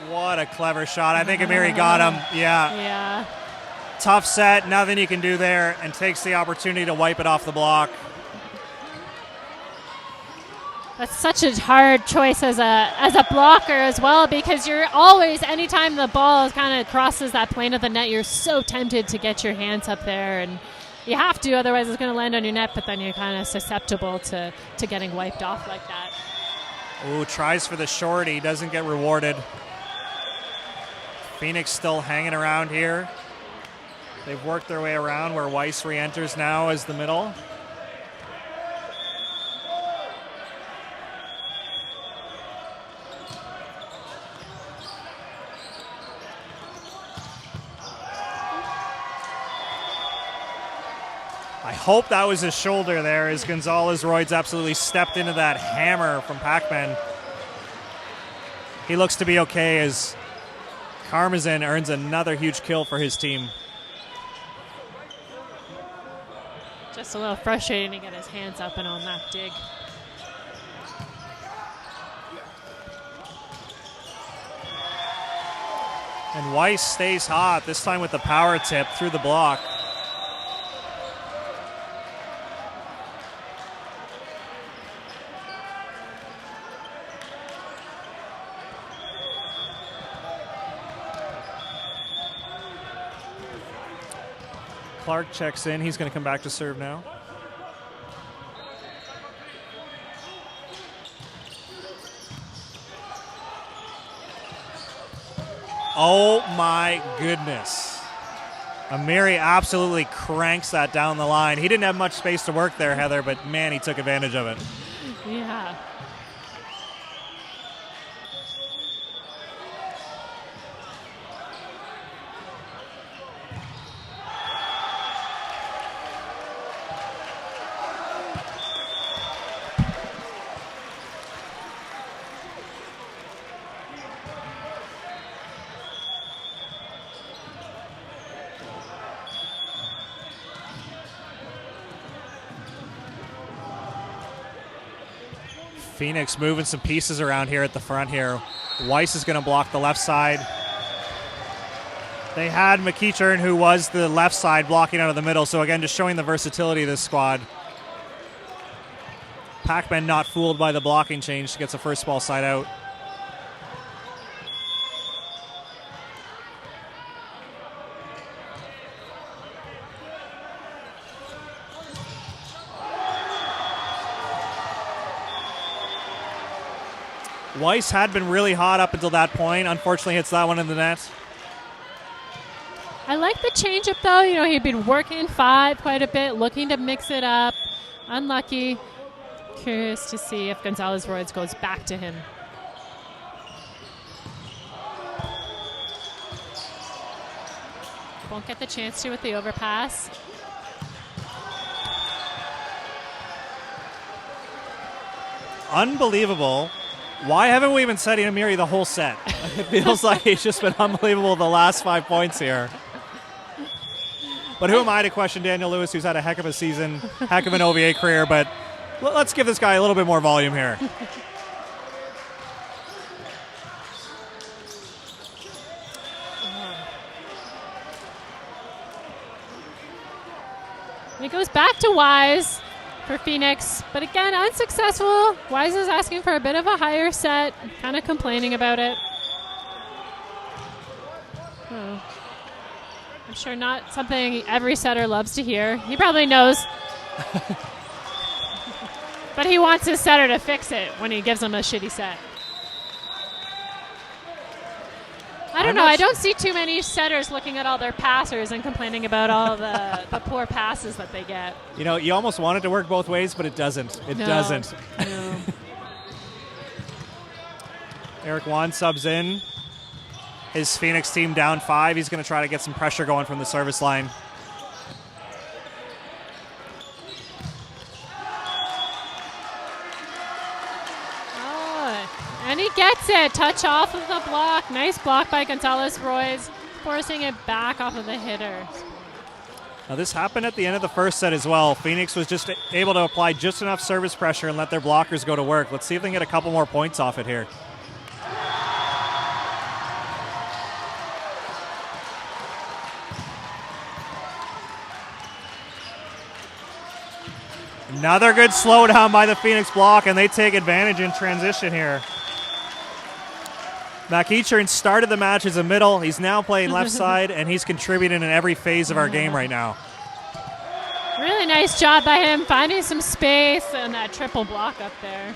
What a clever shot. I think Amiri got him. Yeah. Tough set, nothing you can do there, and takes the opportunity to wipe it off the block. That's such a hard choice as a blocker as well, because you're always, anytime the ball kind of crosses that plane of the net, you're so tempted to get your hands up there, and you have to, otherwise it's going to land on your net, but then you're kind of susceptible to getting wiped off like that. Ooh, tries for the shorty, doesn't get rewarded. Phoenix still hanging around here. They've worked their way around where Weiss re-enters now as the middle. I hope that was his shoulder there as Gonzalez Royds absolutely stepped into that hammer from Pac-Man. He looks to be okay as Karmazin earns another huge kill for his team. Just a little frustrating to get his hands up and on that dig. And Weiss stays hot, this time with the power tip through the block. Clark checks in. He's going to come back to serve now. Oh my goodness. Amiri absolutely cranks that down the line. He didn't have much space to work there, Heather, but man, he took advantage of it. Yeah. Phoenix moving some pieces around here at the front here. Weiss is going to block the left side. They had McEachern, who was the left side, blocking out of the middle. So again, just showing the versatility of this squad. Pac-Man not fooled by the blocking change, gets a first ball side out. Weiss had been really hot up until that point. Unfortunately, hits that one in the net. I like the changeup, though. You know, he'd been working 5 quite a bit, looking to mix it up. Unlucky. Curious to see if Gonzalez-Royds goes back to him. Won't get the chance to with the overpass. Unbelievable. Why haven't we been setting Amiri the whole set? It feels like he's just been unbelievable the last 5 points here. But who am I to question Daniel Lewis, who's had a heck of a season, heck of an OVA career, but let's give this guy a little bit more volume here. And it goes back to Wise for Phoenix, but again, unsuccessful. Wise is asking for a bit of a higher set, kind of complaining about it. Oh. I'm sure not something every setter loves to hear. He probably knows. But he wants his setter to fix it when he gives him a shitty set. I don't know. I don't see too many setters looking at all their passers and complaining about all the poor passes that they get. You know, you almost want it to work both ways, but it doesn't. It doesn't. No. Eric Wan subs in. His Phoenix team down 5. He's going to try to get some pressure going from the service line. And he gets it. Touch off of the block. Nice block by Gonzalez-Royds, forcing it back off of the hitter. Now this happened at the end of the first set as well. Phoenix was just able to apply just enough service pressure and let their blockers go to work. Let's see if they can get a couple more points off it here. Another good slowdown by the Phoenix block, and they take advantage in transition here. McEachern started the match as a middle. He's now playing left side, and he's contributing in every phase of our game right now. Really nice job by him finding some space and that triple block up there.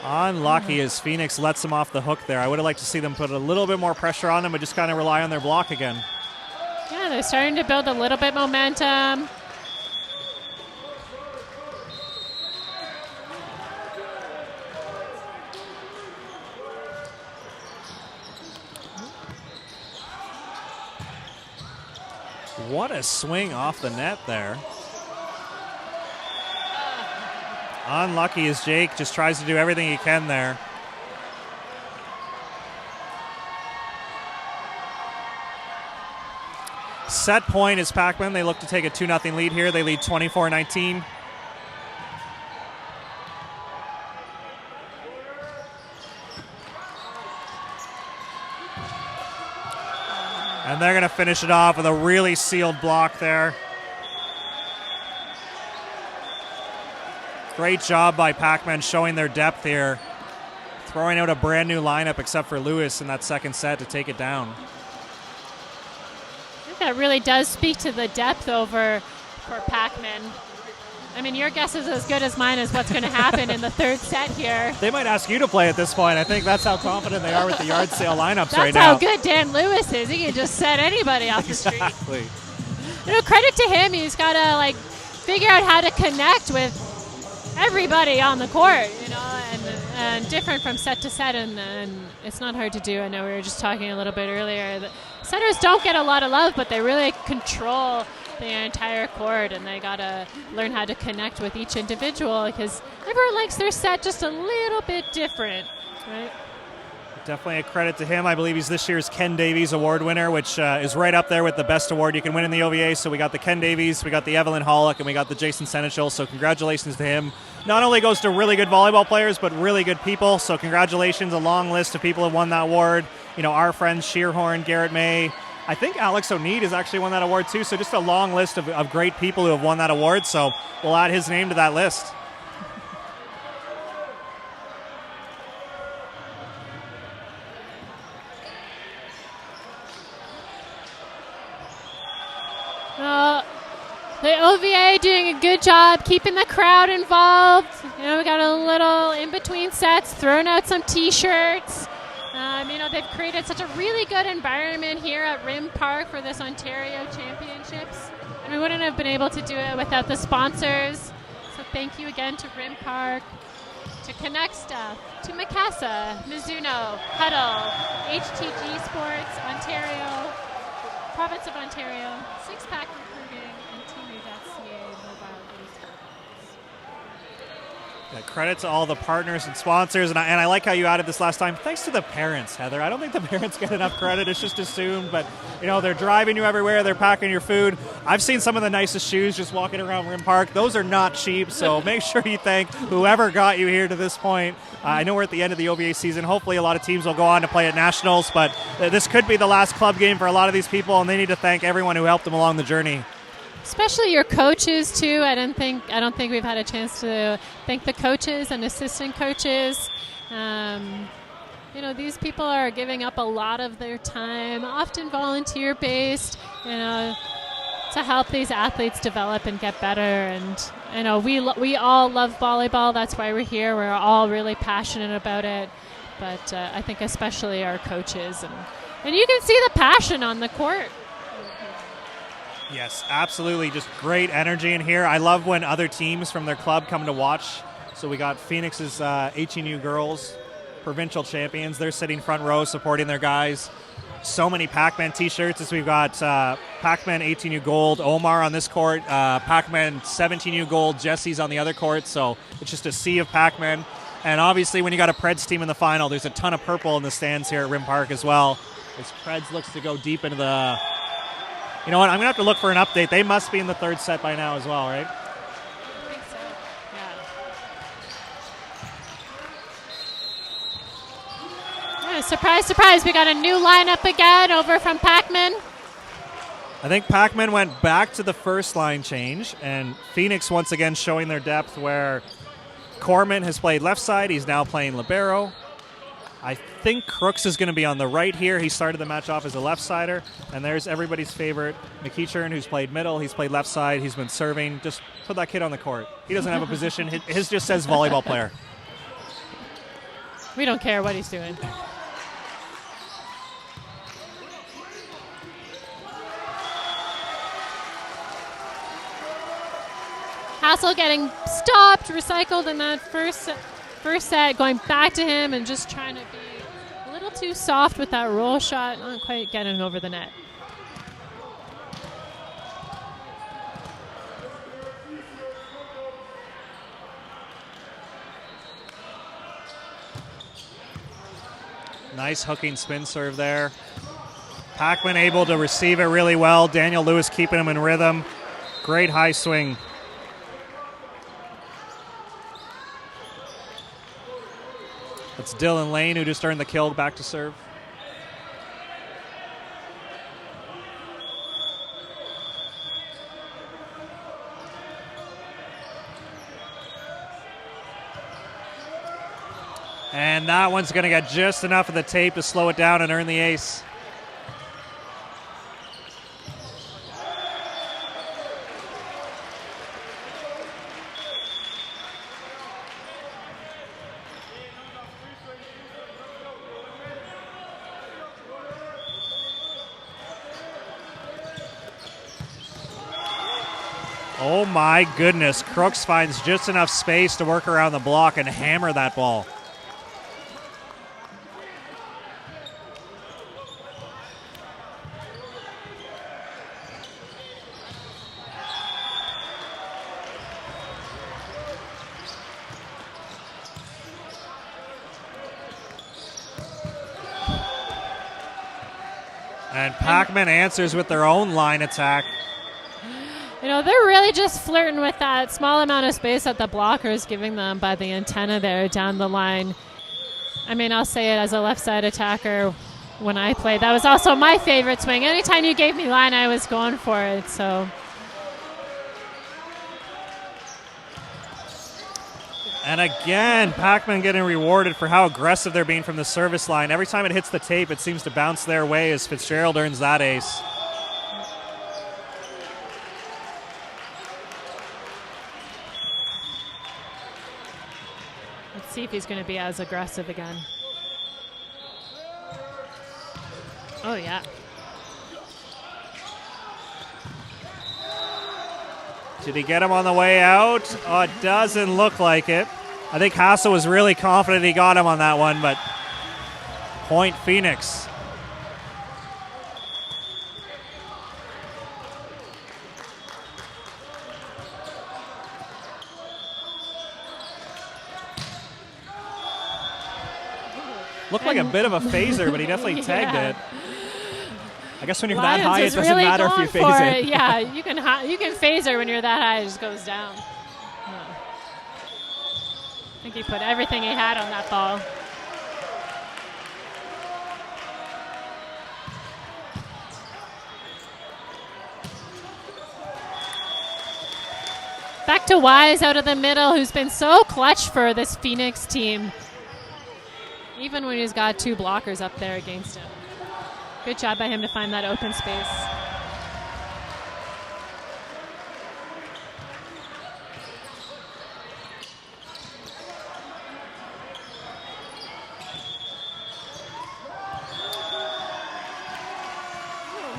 Unlucky as Phoenix lets him off the hook there. I would have liked to see them put a little bit more pressure on him, but just kind of rely on their block again. Yeah, they're starting to build a little bit momentum. What a swing off the net there. Unlucky as Jake just tries to do everything he can there. Set point is Pac-Man. They look to take a 2-0 lead here. They lead 24-19. And they're going to finish it off with a really sealed block there. Great job by Pac-Man showing their depth here. Throwing out a brand new lineup except for Lewis in that second set to take it down. I think that really does speak to the depth over for Pac-Man. I mean, your guess is as good as mine as what's going to happen in the third set here. They might ask you to play at this point. I think that's how confident they are with the yard sale lineups right That's now. how good Dan Lewis is. He can just set anybody off the street. Exactly. You know, credit to him. He's got to figure out how to connect with everybody on the court, you know, and different from set to set, and it's not hard to do. I know we were just talking a little bit earlier. The setters don't get a lot of love, but they really control the entire court, and they got to learn how to connect with each individual because everyone likes their set just a little bit different, right? Definitely a credit to him. I believe he's this year's Ken Davies Award winner, which is right up there with the best award you can win in the OVA. So we got the Ken Davies, we got the Evelyn Hollick, and we got the Jason Seneschal. So congratulations to him. Not only goes to really good volleyball players, but really good people. So congratulations, a long list of people who won that award. You know, our friends Shearhorn, Garrett May. I think Alex O'Neid has actually won that award too. So just a long list of great people who have won that award. So we'll add his name to that list. The OVA doing a good job keeping the crowd involved. You know, we got a little in between sets, throwing out some T-shirts. You know, they've created such a really good environment here at Rim Park for this Ontario Championships. And we wouldn't have been able to do it without the sponsors. So thank you again to Rim Park, to Connect Stuff, to Mikasa, Mizuno, Huddle, HTG Sports, Ontario, Province of Ontario, Six Pack Recruiting, and Teamu.ca Mobile Base. Yeah, credit to all the partners and sponsors, and I like how you added this last time. Thanks to the parents, Heather. I don't think the parents get enough credit. It's just assumed, but you know, they're driving you everywhere. They're packing your food. I've seen some of the nicest shoes just walking around Rim Park. Those are not cheap, so make sure you thank whoever got you here to this point. I know we're at the end of the OVA season. Hopefully a lot of teams will go on to play at Nationals, but this could be the last club game for a lot of these people, and they need to thank everyone who helped them along the journey. Especially your coaches too. I don't think we've had a chance to thank the coaches and assistant coaches. You know, these people are giving up a lot of their time, often volunteer based, you know, to help these athletes develop and get better. And you know, we all love volleyball. That's why we're here. We're all really passionate about it. But I think especially our coaches, and you can see the passion on the court. Yes, absolutely. Just great energy in here. I love when other teams from their club come to watch. So we got Phoenix's 18U girls, provincial champions. They're sitting front row supporting their guys. So many Pac-Man t-shirts as we've got Pac-Man 18U gold, Omar on this court, Pac-Man 17U gold, Jesse's on the other court. So it's just a sea of Pac-Man. And obviously when you got a Preds team in the final, there's a ton of purple in the stands here at Rim Park as well. As Preds looks to go deep into the... You know what? I'm going to have to look for an update. They must be in the third set by now as well, right? I think so, yeah. Yeah, surprise, surprise. We got a new lineup again over from Pac-Man. I think Pac-Man went back to the first line change, and Phoenix once again showing their depth where Corman has played left side. He's now playing libero. I think Crooks is going to be on the right here. He started the match off as a left-sider. And there's everybody's favorite, McEachern, who's played middle. He's played left side. He's been serving. Just put that kid on the court. He doesn't have a position. His just says volleyball player. We don't care what he's doing. Hassel getting stopped, recycled in that first set, going back to him and just trying to be a little too soft with that roll shot, not quite getting over the net. Nice hooking spin serve there. Pac-Man able to receive it really well. Daniel Lewis keeping him in rhythm. Great high swing. It's Dylan Lane who just earned the kill back to serve. And that one's going to get just enough of the tape to slow it down and earn the ace. Oh my goodness, Crooks finds just enough space to work around the block and hammer that ball. And Pac-Man answers with their own line attack. You know, they're really just flirting with that small amount of space that the blocker is giving them by the antenna there down the line. I mean, I'll say it as a left side attacker when I played. That was also my favorite swing. Anytime you gave me line, I was going for it. So. And again, Pac-Man getting rewarded for how aggressive they're being from the service line. Every time it hits the tape, it seems to bounce their way as Fitzgerald earns that ace. Let's see if he's going to be as aggressive again. Oh, yeah. Did he get him on the way out? Oh, it doesn't look like it. I think Hassel was really confident he got him on that one, but point Phoenix. Looked like a bit of a phaser, but he definitely tagged it. I guess when you're that high, it doesn't really matter if you phase it. Yeah, you can phaser when you're that high. It just goes down. Yeah. I think he put everything he had on that ball. Back to Wise out of the middle, who's been so clutch for this Phoenix team. Even when he's got two blockers up there against him. Good job by him to find that open space.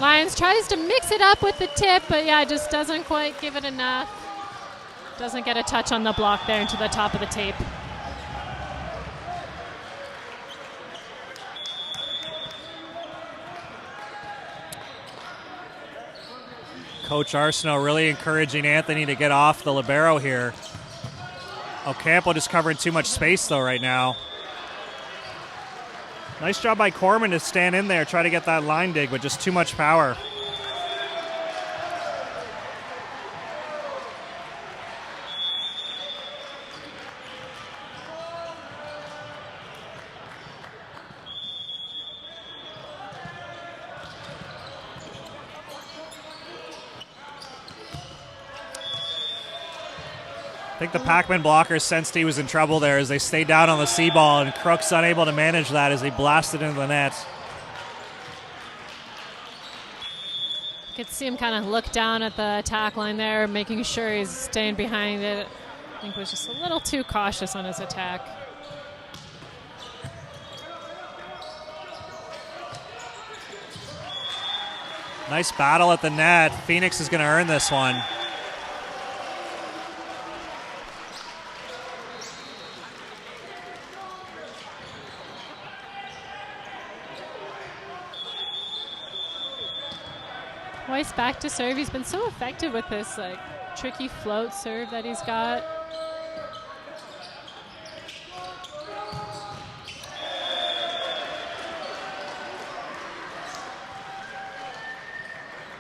Lyons tries to mix it up with the tip, but yeah, just doesn't quite give it enough. Doesn't get a touch on the block there into the top of the tape. Coach Arsenault really encouraging Anthony to get off the libero here. Ocampo just covering too much space though right now. Nice job by Corman to stand in there, try to get that line dig, but just too much power. I think the Pac-Man blockers sensed he was in trouble there as they stayed down on the C ball, and Crook's unable to manage that as he blasted into the net. You could see him kind of look down at the attack line there, making sure he's staying behind it. I think was just a little too cautious on his attack. Nice battle at the net. Phoenix is going to earn this one. Weiss back to serve. He's been so effective with this like tricky float serve that he's got.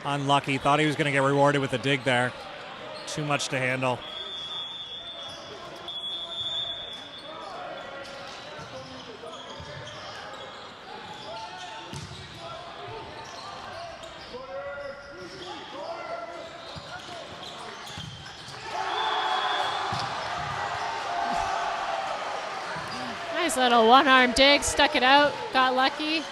Unlucky. Thought he was going to get rewarded with a dig there. Too much to handle. Nice little one-arm dig, stuck it out, got lucky.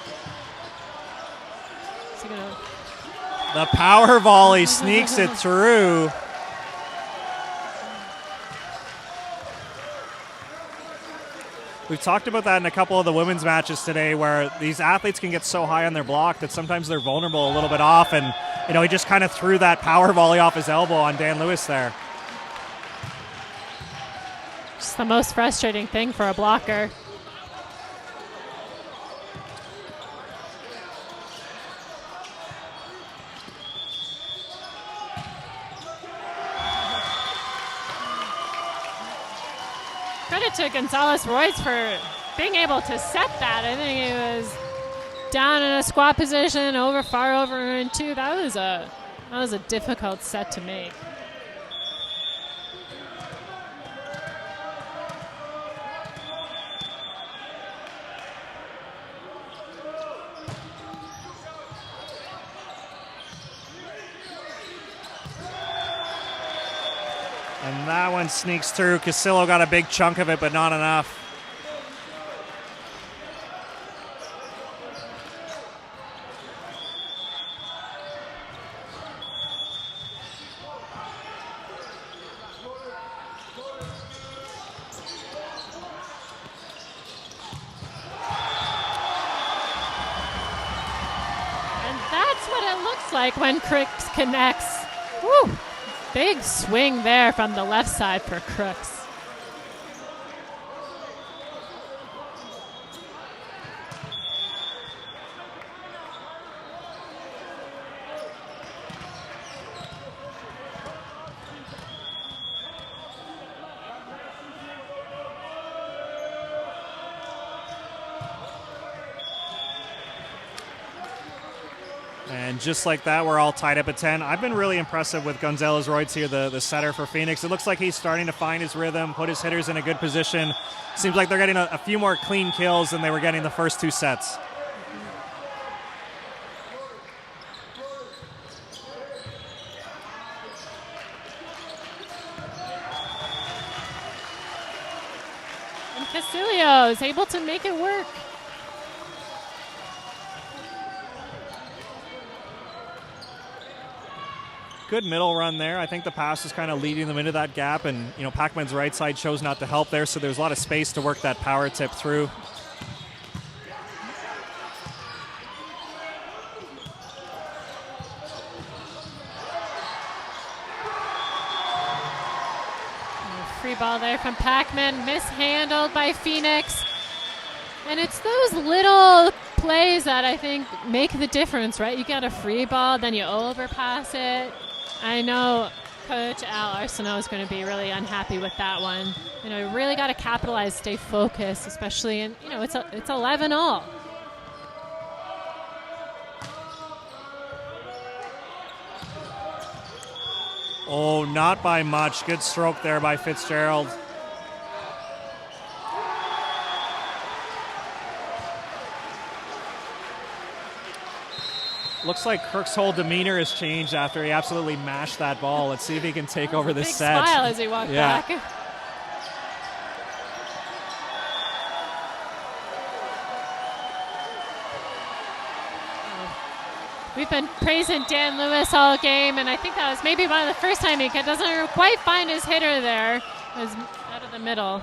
The power volley sneaks it through. We've talked about that in a couple of the women's matches today where these athletes can get so high on their block that sometimes they're vulnerable a little bit off, and he just kind of threw that power volley off his elbow on Dan Lewis there. It's the most frustrating thing for a blocker. Credit to Gonzalez Royce for being able to set that. I think he was down in a squat position, far over in two. That was a difficult set to make. And that one sneaks through. Casillo got a big chunk of it, but not enough. And that's what it looks like when Crooks connects. Woo! Big swing there from the left side for Crooks. And just like that, we're all tied up at 10. I've been really impressive with Gonzalez Royds here, the setter for Phoenix. It looks like he's starting to find his rhythm, put his hitters in a good position. Seems like they're getting a few more clean kills than they were getting the first two sets. And Casillo is able to make it work. Good middle run there. I think the pass is kind of leading them into that gap, and Pac-Man's right side chose not to help there, so there's a lot of space to work that power tip through. Free ball there from Pac-Man, mishandled by Phoenix. And it's those little plays that I think make the difference, right? You got a free ball, then you overpass it. I know Coach Al Arsenault is going to be really unhappy with that one. You really got to capitalize, stay focused, especially in, it's 11-all. Oh, not by much. Good stroke there by Fitzgerald. Looks like Kirk's whole demeanor has changed after he absolutely mashed that ball. Let's see if he can take over this Big set. Smile as he walked back. We've been praising Dan Lewis all game, and I think that was maybe one of the first time he doesn't quite find his hitter there. It was out of the middle.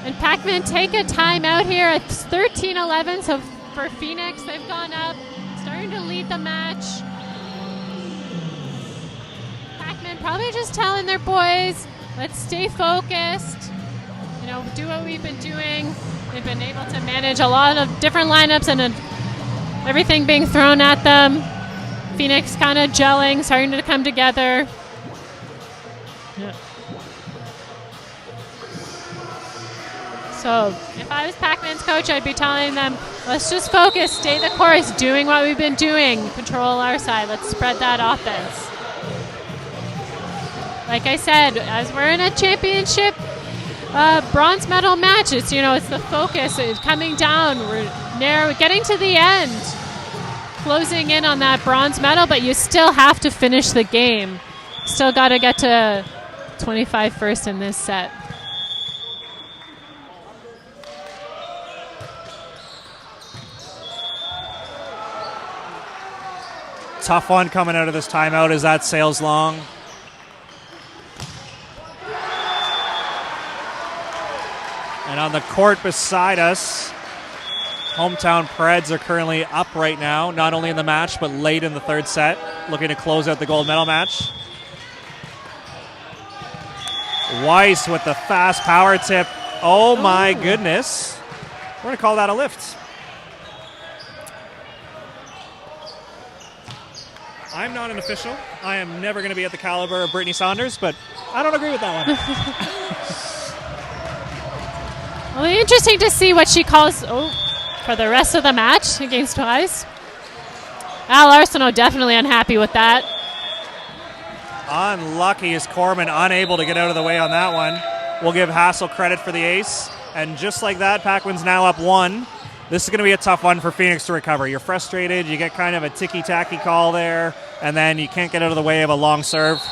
And Pac-Man take a timeout here at 13-11. So for Phoenix, they've gone up, starting to lead the match. Pac-Man probably just telling their boys, let's stay focused. Do what we've been doing. They've been able to manage a lot of different lineups and everything being thrown at them. Phoenix kind of gelling, starting to come together. Yeah. So if I was Pac-Man's coach, I'd be telling them, let's just focus, stay the course, doing what we've been doing, control our side, let's spread that offense. Like I said, as we're in a championship bronze medal match, it's the focus, it's coming down, we're getting to the end, closing in on that bronze medal, but you still have to finish the game. Still got to get to 25 first in this set. Tough one coming out of this timeout as that sails long. And on the court beside us, hometown Preds are currently up right now, not only in the match, but late in the third set, looking to close out the gold medal match. Weiss with the fast power tip. Oh my goodness. We're going to call that a lift. I'm not an official. I am never going to be at the caliber of Brittany Saunders, but I don't agree with that one. Well, it'll be interesting to see what she calls for the rest of the match against Wise. Al Arsenault definitely unhappy with that. Unlucky is Corman, unable to get out of the way on that one. We'll give Hassel credit for the ace. And just like that, Pac-Man's now up 1. This is going to be a tough one for Phoenix to recover. You're frustrated, you get kind of a ticky-tacky call there, and then you can't get out of the way of a long serve.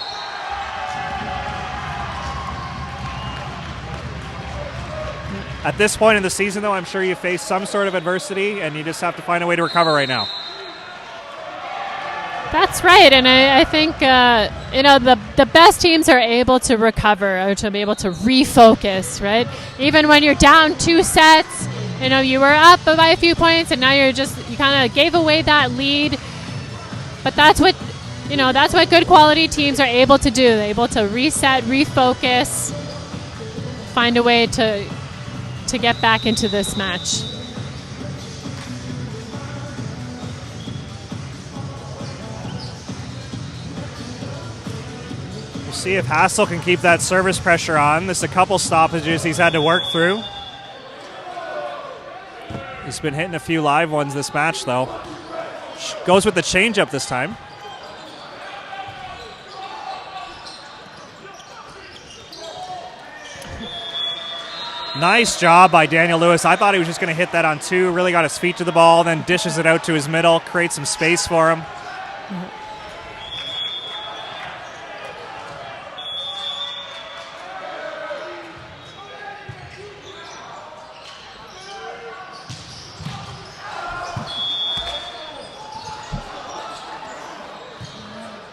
At this point in the season, though, I'm sure you face some sort of adversity, and you just have to find a way to recover right now. That's right, and I think the best teams are able to recover or to be able to refocus, right? Even when you're down 2 sets, you were up by a few points, and now you kind of gave away that lead. But that's what good quality teams are able to do. They're able to reset, refocus, find a way to get back into this match. We'll see if Hassel can keep that service pressure on. There's a couple stoppages he's had to work through. He's been hitting a few live ones this match, though. Goes with the changeup this time. Nice job by Daniel Lewis. I thought he was just going to hit that on 2. Really got his feet to the ball, then dishes it out to his middle, creates some space for him.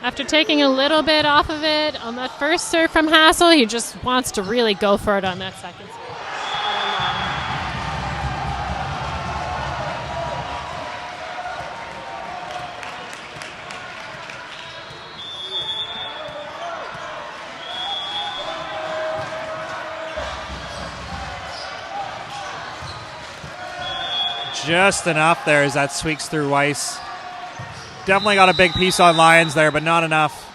After taking a little bit off of it on that first serve from Hassel, he just wants to really go for it on that second serve. Just enough there as that sweeps through Weiss. Definitely got a big piece on Lions there, but not enough.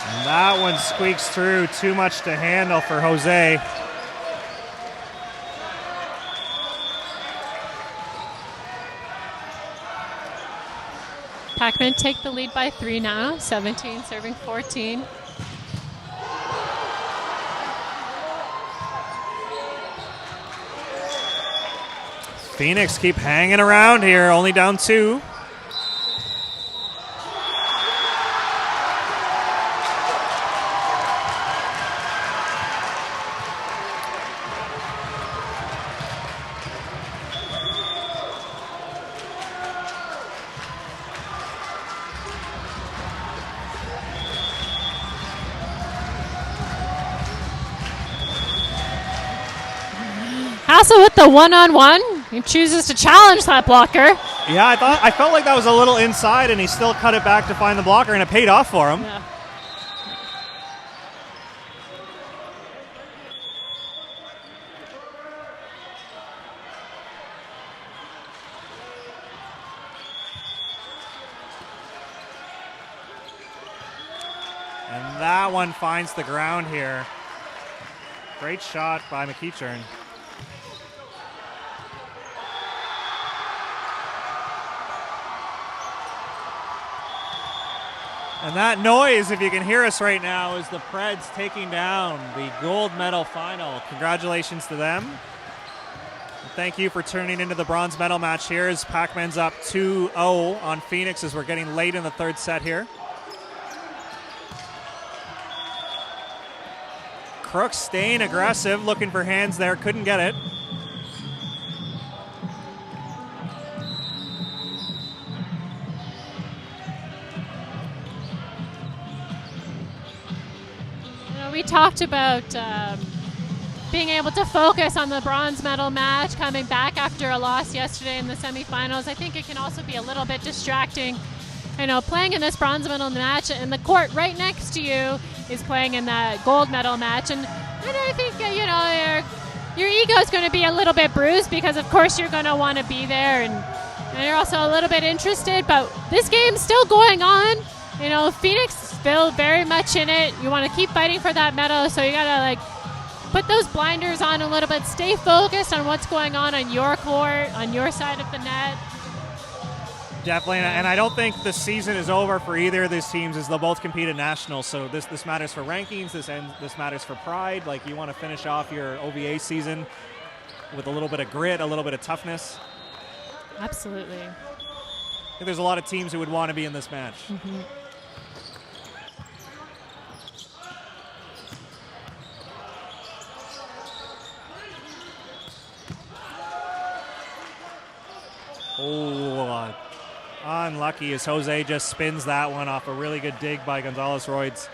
And that one squeaks through, too much to handle for Jose. Pac-Man take the lead by 3 now, 17 serving 14. Phoenix keep hanging around here, only down 2. Hassel with the one-on-one. He chooses to challenge that blocker. Yeah, I felt like that was a little inside, and he still cut it back to find the blocker, and it paid off for him. Yeah. And that one finds the ground here. Great shot by McEachern. And that noise, if you can hear us right now, is the Preds taking down the gold medal final. Congratulations to them. And thank you for tuning into the bronze medal match here as Pac-Man's up 2-0 on Phoenix as we're getting late in the third set here. Crooks staying aggressive, looking for hands there, couldn't get it. We talked about being able to focus on the bronze medal match, coming back after a loss yesterday in the semifinals. I think it can also be a little bit distracting playing in this bronze medal match, and the court right next to you is playing in the gold medal match. And I think, your ego is going to be a little bit bruised because, of course, you're going to want to be there, and you're also a little bit interested. But this game's still going on. Phoenix still very much in it. You want to keep fighting for that medal, so you got to, put those blinders on a little bit. Stay focused on what's going on your court, on your side of the net. Definitely, and I don't think the season is over for either of these teams, as they'll both compete in nationals. So this matters for rankings. This matters for pride. You want to finish off your OVA season with a little bit of grit, a little bit of toughness. Absolutely. I think there's a lot of teams who would want to be in this match. Mm-hmm. Oh, unlucky as Jose just spins that one off a really good dig by Gonzalez-Royds.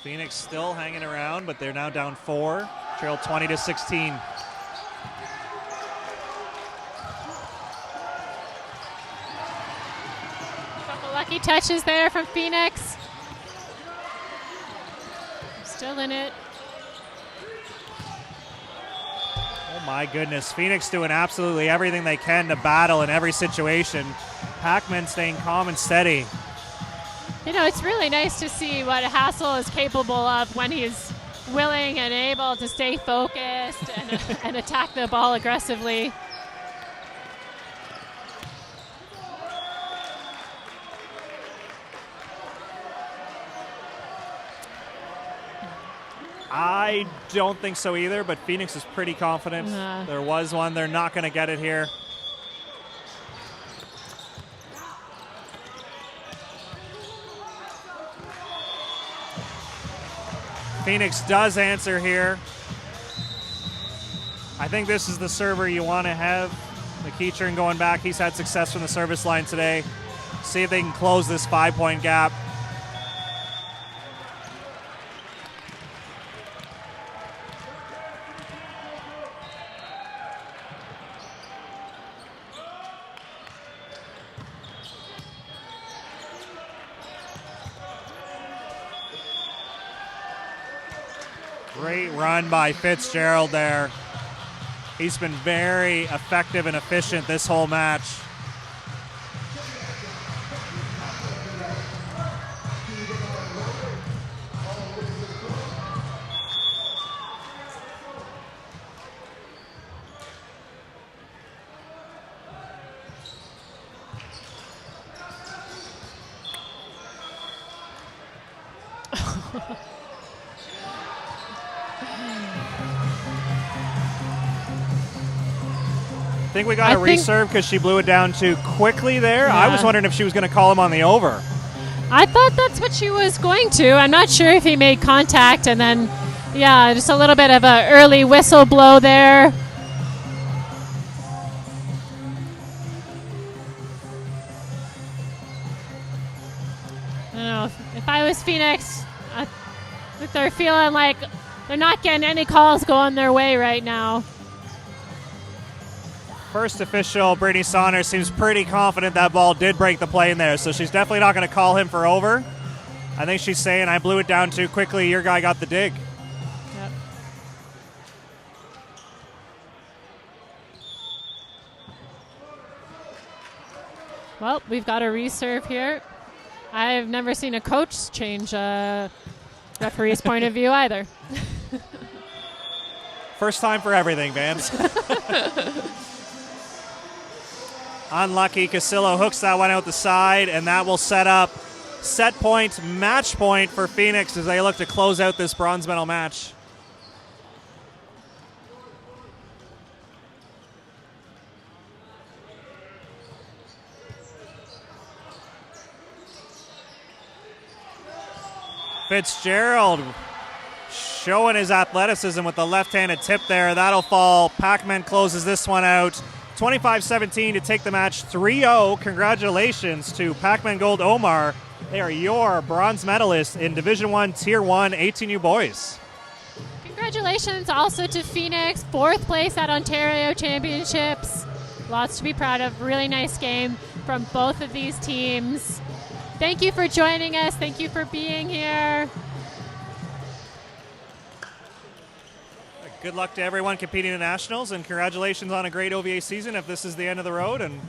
Phoenix still hanging around, but they're now down 4, trail 20-16. Couple lucky touches there from Phoenix. Still in it. Oh my goodness, Phoenix doing absolutely everything they can to battle in every situation. Pac-Man staying calm and steady. It's really nice to see what Hassel is capable of when he's willing and able to stay focused and attack the ball aggressively. I don't think so either, but Phoenix is pretty confident. There was one. They're not going to get it here. Phoenix does answer here. I think this is the server you want to have. McEachern going back. He's had success from the service line today. See if they can close this 5-point gap. Great run by Fitzgerald there. He's been very effective and efficient this whole match. I think we got a reserve because she blew it down too quickly there. Yeah. I was wondering if she was going to call him on the over. I thought that's what she was going to. I'm not sure if he made contact, and then, yeah, just a little bit of an early whistle blow there. I don't know. If I was Phoenix, I think they're feeling like they're not getting any calls going their way right now. First official, Brittany Saunders, seems pretty confident that ball did break the plane there, so she's definitely not going to call him for over. I think she's saying, I blew it down too quickly, your guy got the dig. Yep. Well, we've got a reserve here. I've never seen a coach change a referee's point of view either. First time for everything, Vance. Unlucky. Casillo hooks that one out the side, and that will set up set point, match point for Phoenix as they look to close out this bronze medal match. Fitzgerald showing his athleticism with the left-handed tip there. That'll fall. Pac-Man closes this one out. 25-17 to take the match 3-0. Congratulations to Pac-Man Gold Omar. They are your bronze medalists in Division I, Tier 1, 18U boys. Congratulations. congratulations also to Phoenix, 4th place at Ontario Championships. Lots to be proud of. Really nice game from both of these teams. Thank you for joining us. Thank you for being here. Good luck to everyone competing in nationals, and congratulations on a great OVA season if this is the end of the road. And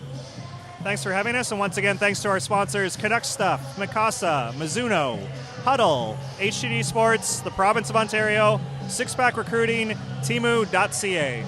thanks for having us. And once again, thanks to our sponsors, Canuck Stuff, Mikasa, Mizuno, Huddle, HTD Sports, the Province of Ontario, Six Pack Recruiting, Timu.ca.